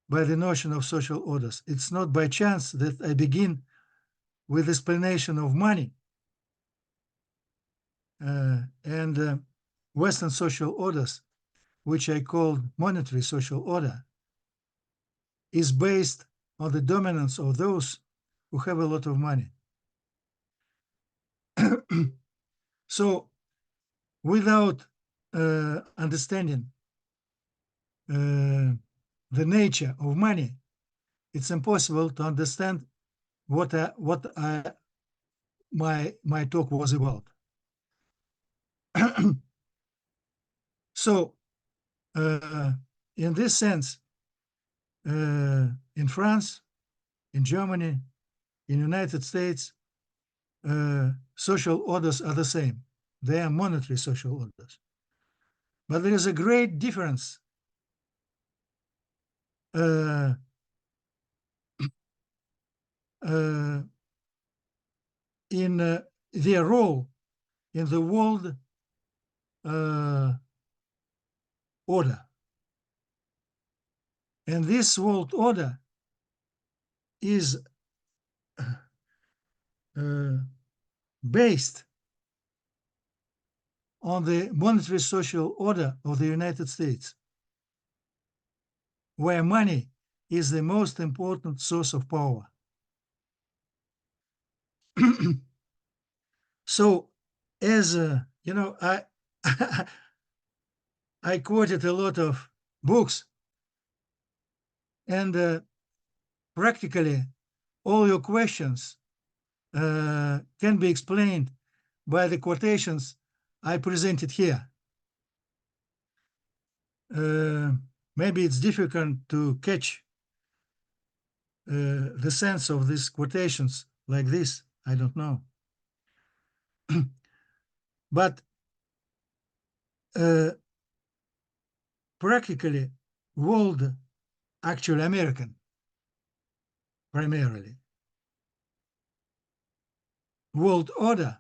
by the notion of social orders. It's not by chance that I begin with explanation of money and Western social orders, which I call monetary social order, is based on the dominance of those who have a lot of money. So without understanding the nature of money, it's impossible to understand what my talk was about. So in this sense, in France, in Germany, in the United States, social orders are the same. They are monetary social orders. But there is a great difference in their role in the world order. And this world order is based on the monetary social order of the United States, where money is the most important source of power. So, as you know, I quoted a lot of books, and practically all your questions can be explained by the quotations I presented here. Maybe it's difficult to catch the sense of these quotations like this. I don't know. But practically world, actually American, primarily, world order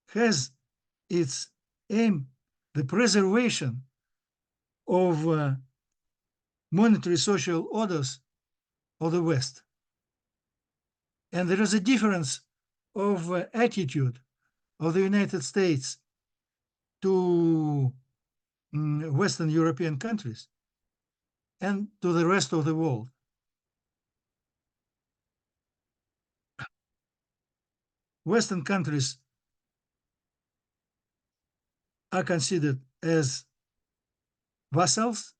has its aim the preservation of monetary social orders of the West. And there is a difference of attitude of the United States to Western European countries and to the rest of the world. Western countries are considered as vassals,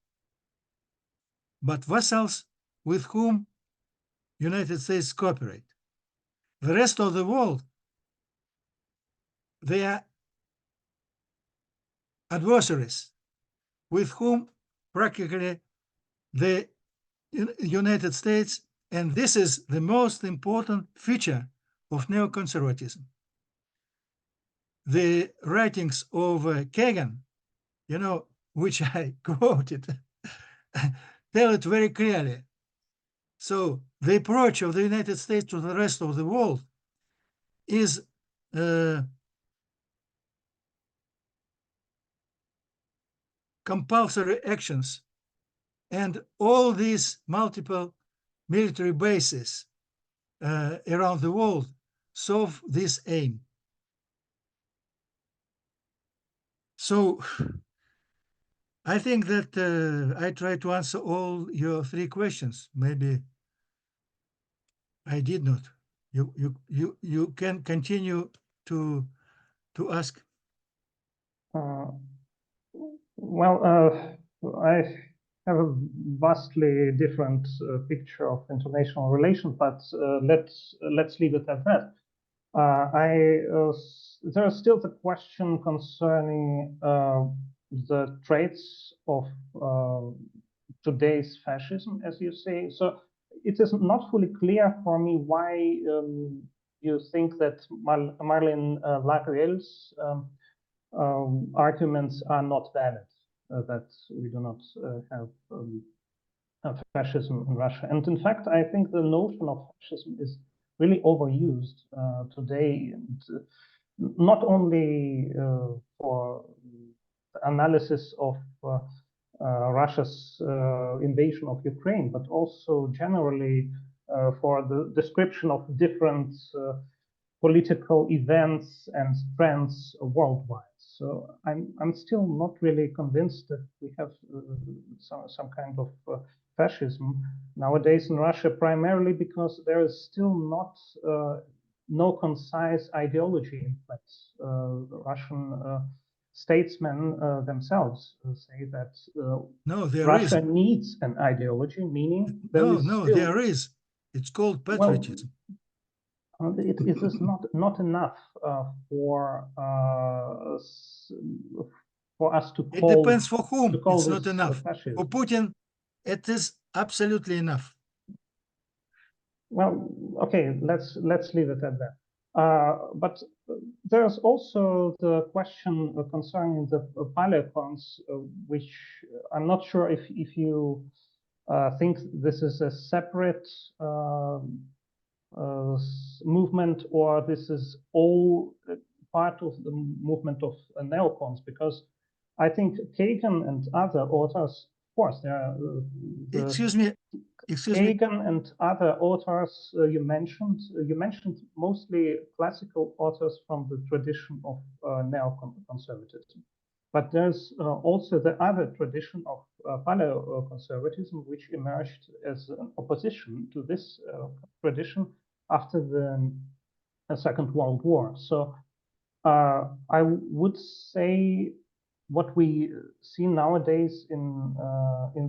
but vassals with whom United States cooperate. The rest of the world, they are adversaries with whom practically the United States, and this is the most important feature of neoconservatism. The writings of Kagan, which I quoted, tell it very clearly. So the approach of the United States to the rest of the world is compulsory actions, and all these multiple military bases around the world serve this aim. So I think that I tried to answer all your 3 questions. Maybe I did not. You can continue to ask. Well, I have a vastly different picture of international relations, but let's leave it at that. There is still the question concerning the traits of today's fascism, as you say. So it is not fully clear for me why you think that Marlene Laruelle's arguments are not valid, that we do not have fascism in Russia. And in fact, I think the notion of fascism is really overused today, and not only for the analysis of Russia's invasion of Ukraine, but also generally for the description of different political events and trends worldwide. So I'm still not really convinced that we have some kind of fascism nowadays in Russia, primarily because there is still not no concise ideology in place. Russian statesmen themselves say that Russia needs an ideology, meaning there is. It's called patriotism. Well, it is not enough for us to call. It depends for whom it's not enough. Fascism. For Putin, it is absolutely enough. Well, okay, let's leave it at that. But there's also the question concerning the paleocons, which I'm not sure if you think this is a separate movement, or this is all part of the movement of neocons, because I think Kagan and other authors, of course, there are excuse me. Kagan and other authors you mentioned mostly classical authors from the tradition of neoconservatism. But there's also the other tradition of paleoconservatism, which emerged as an opposition to this tradition after the Second World War. So I would say what we see nowadays in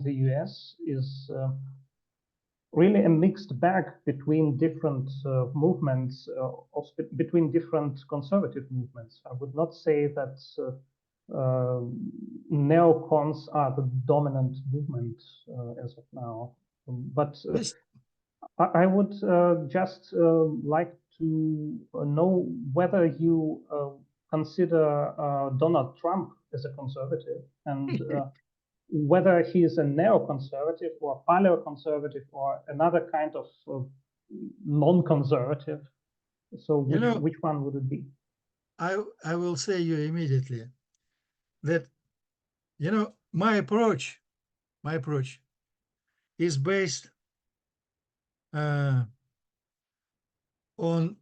the US is really a mixed bag between different movements, between different conservative movements. I would not say that neocons are the dominant movement as of now, but I would just like to know whether you consider Donald Trump as a conservative, and whether he is a neoconservative or paleoconservative or another kind of non-conservative. So which one would it be? I will say you immediately that my approach is based on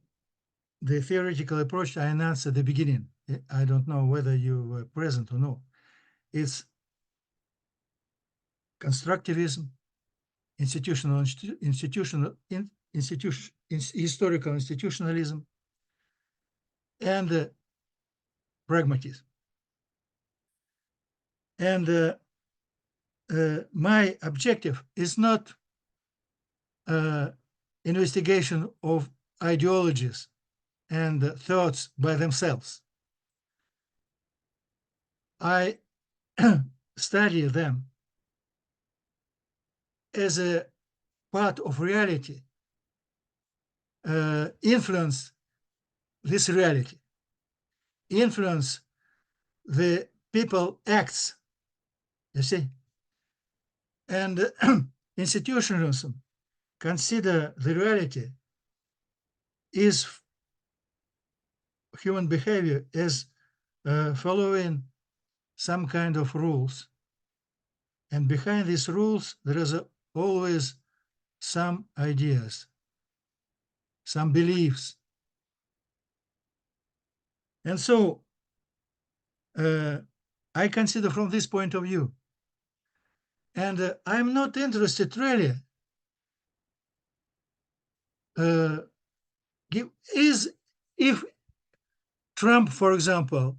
the theoretical approach I announced at the beginning. I don't know whether you were present or no. It's constructivism, historical institutionalism, and pragmatism. And my objective is not investigation of ideologies and thoughts by themselves. I study them as a part of reality, influence this reality, influence the people acts, you see. And institutionalism consider the reality is human behavior as following some kind of rules. And behind these rules, there is always some ideas, some beliefs. And so I consider from this point of view. And I'm not interested really if Trump, for example,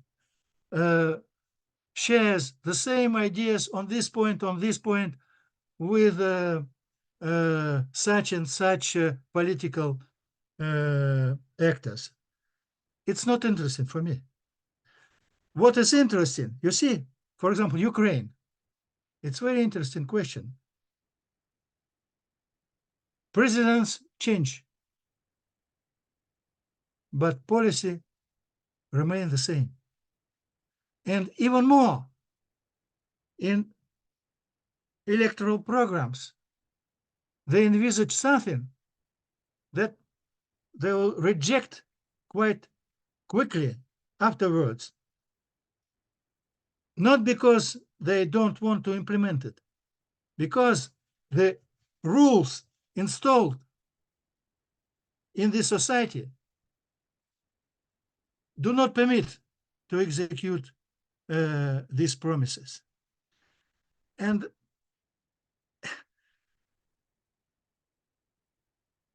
shares the same ideas on this point with such and such political actors. It's not interesting for me. What is interesting, you see, for example, Ukraine. It's a very interesting question. Presidents change, but policy remain the same. And even more, in electoral programs, they envisage something that they will reject quite quickly afterwards. Not because they don't want to implement it, because the rules installed in the society do not permit to execute these promises. And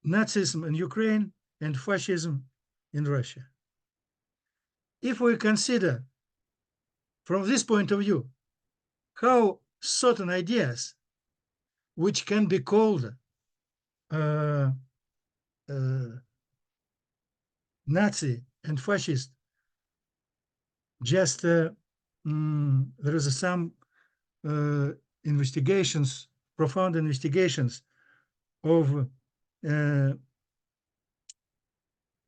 Nazism in Ukraine and fascism in Russia. If we consider from this point of view how certain ideas which can be called Nazi and fascist, just there is some investigations, profound investigations of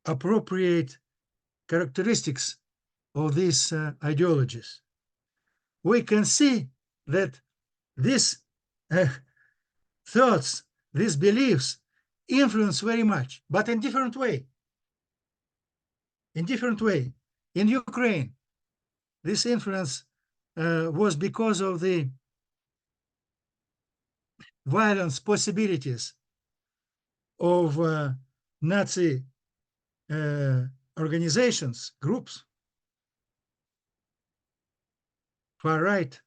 appropriate characteristics of these ideologies. We can see that these thoughts, these beliefs influence very much, but in different way. In different way. In Ukraine, this influence was because of the violence possibilities of Nazi organizations, groups, far right,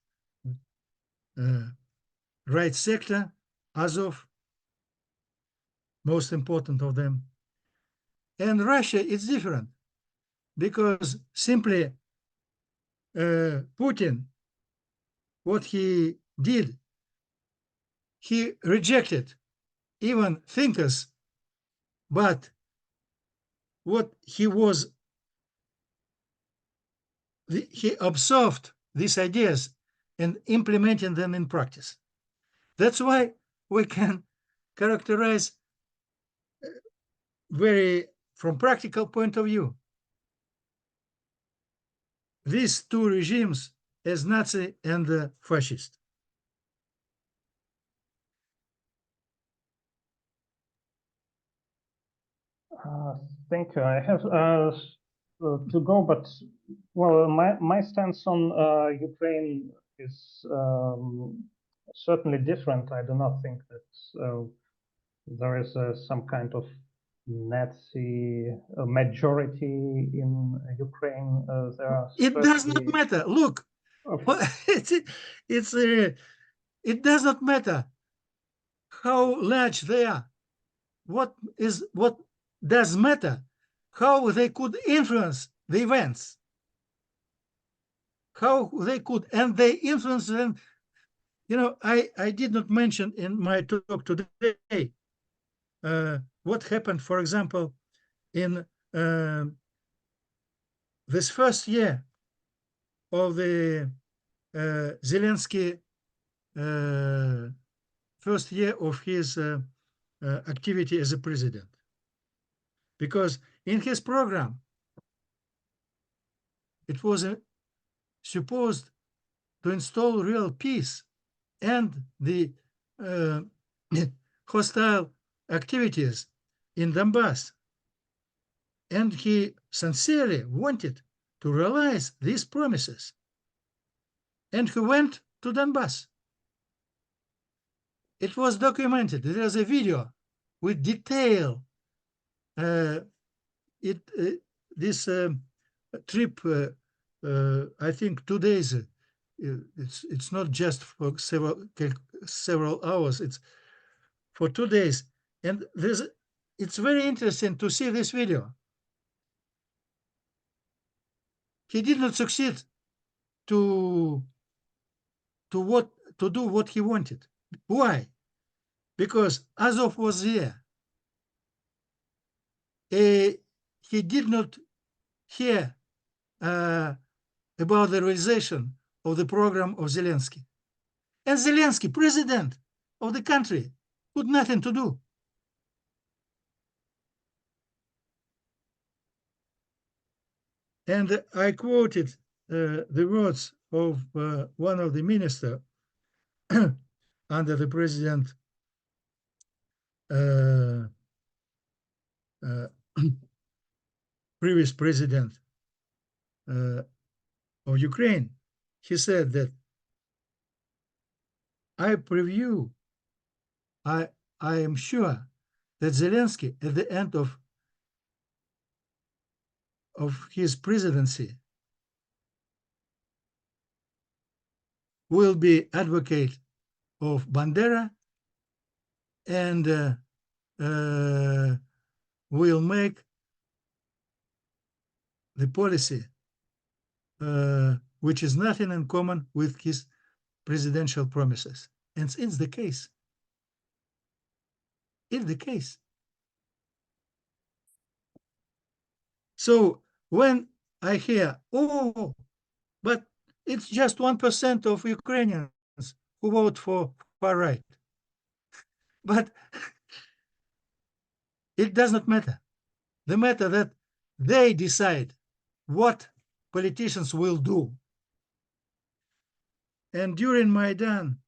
right sector, Azov, most important of them. And Russia is different because simply Putin, what he did, he rejected even thinkers, but what he observed these ideas and implementing them in practice. That's why we can characterize from practical point of view, these two regimes as Nazi and fascist. Thank you. I have to go, but well, my stance on Ukraine is certainly different. I do not think that there is some kind of Nazi majority in Ukraine. It does not matter. Look, it does not matter how large they are. What does matter? How they could influence the events. How they could, and they influence them. You know, I did not mention in my talk today what happened, for example, in this first year of the Zelensky first year of his activity as a president. Because in his program, it was supposed to install real peace and the hostile activities in Donbass. And he sincerely wanted to realize these promises. And he went to Donbass. It was documented. There is a video with detail. This trip, I think 2 days. It's not just for several hours. It's for 2 days, and it's very interesting to see this video. He did not succeed to do what he wanted. Why? Because Azov was there. He did not hear about the realization of the program of Zelensky. And Zelensky, president of the country, had nothing to do. And I quoted the words of one of the ministers under the president previous president of Ukraine. He said that I am sure that Zelensky at the end of his presidency will be advocate of Bandera and will make the policy which is nothing in common with his presidential promises. And it's the case. It's the case. So when I hear, oh, but it's just 1% of Ukrainians who vote for far right. But it does not matter. The matter that they decide what politicians will do. And during Maidan,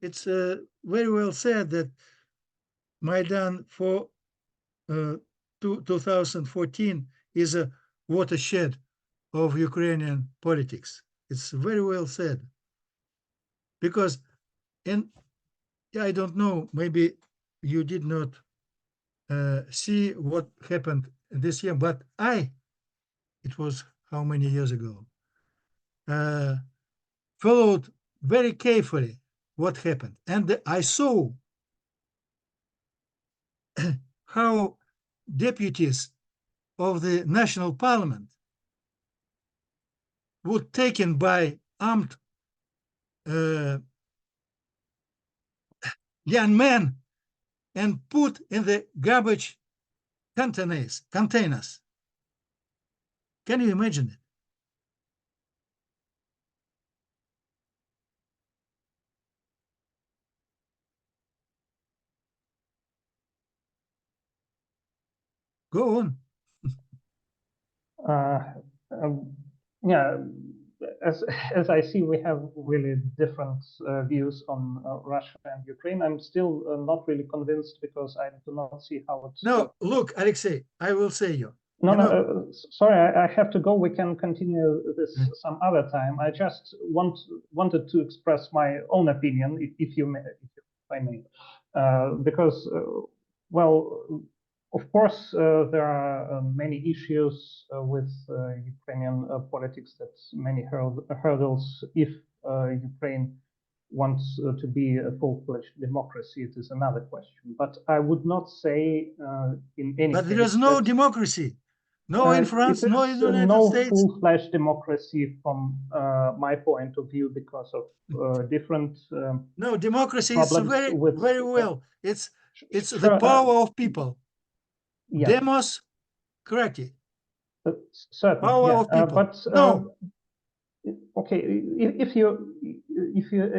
it's very well said that Maidan for 2014 is a watershed of Ukrainian politics. It's very well said. Because, and I don't know, maybe you did not see what happened this year, but it was how many years ago, followed very carefully what happened. And I saw how deputies of the national parliament were taken by armed young men and put in the garbage containers. Can you imagine it? Go on. Yeah, as I see, we have really different views on Russia and Ukraine. I'm still not really convinced because I do not see how it's. No, look, Alexei, I will say you. No, sorry, I have to go. We can continue this some other time. I just wanted to express my own opinion, if I may, because, well, of course, there are many issues with Ukrainian politics. That's many hurdles. If Ukraine wants to be a full-fledged democracy, it is another question. But I would not say in any. But there is no democracy. No in France, no in the United States. No full-fledged democracy from my point of view because of different. No, democracy is very well. It's sure, the power of people. Yes. Demos, correctly. Certainly, Power yeah. of people. But No. okay,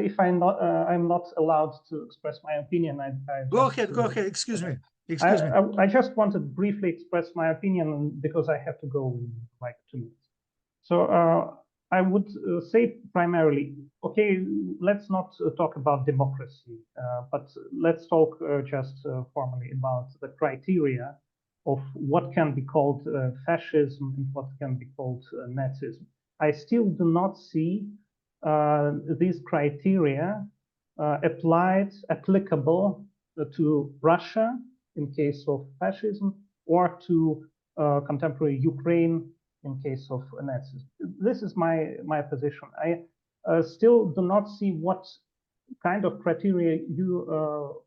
if I'm not allowed to express my opinion, I Go just, ahead. Go ahead. Excuse me. I just want to briefly express my opinion because I have to go in like 2 minutes. So I would say primarily, okay, let's not talk about democracy, but let's talk just formally about the criteria of what can be called fascism and what can be called Nazism. I still do not see these criteria applicable to Russia in case of fascism or to contemporary Ukraine in case of Nazism. This is my position. I still do not see what kind of criteria you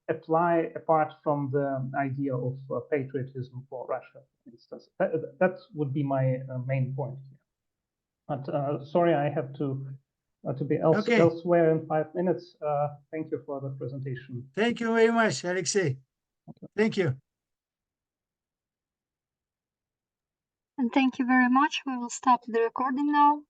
apply apart from the idea of patriotism for Russia, for instance. That would be my main point here. But sorry, I have to be elsewhere in 5 minutes. Thank you for the presentation. Thank you very much, Alexei. Thank you. And thank you very much. We will stop the recording now.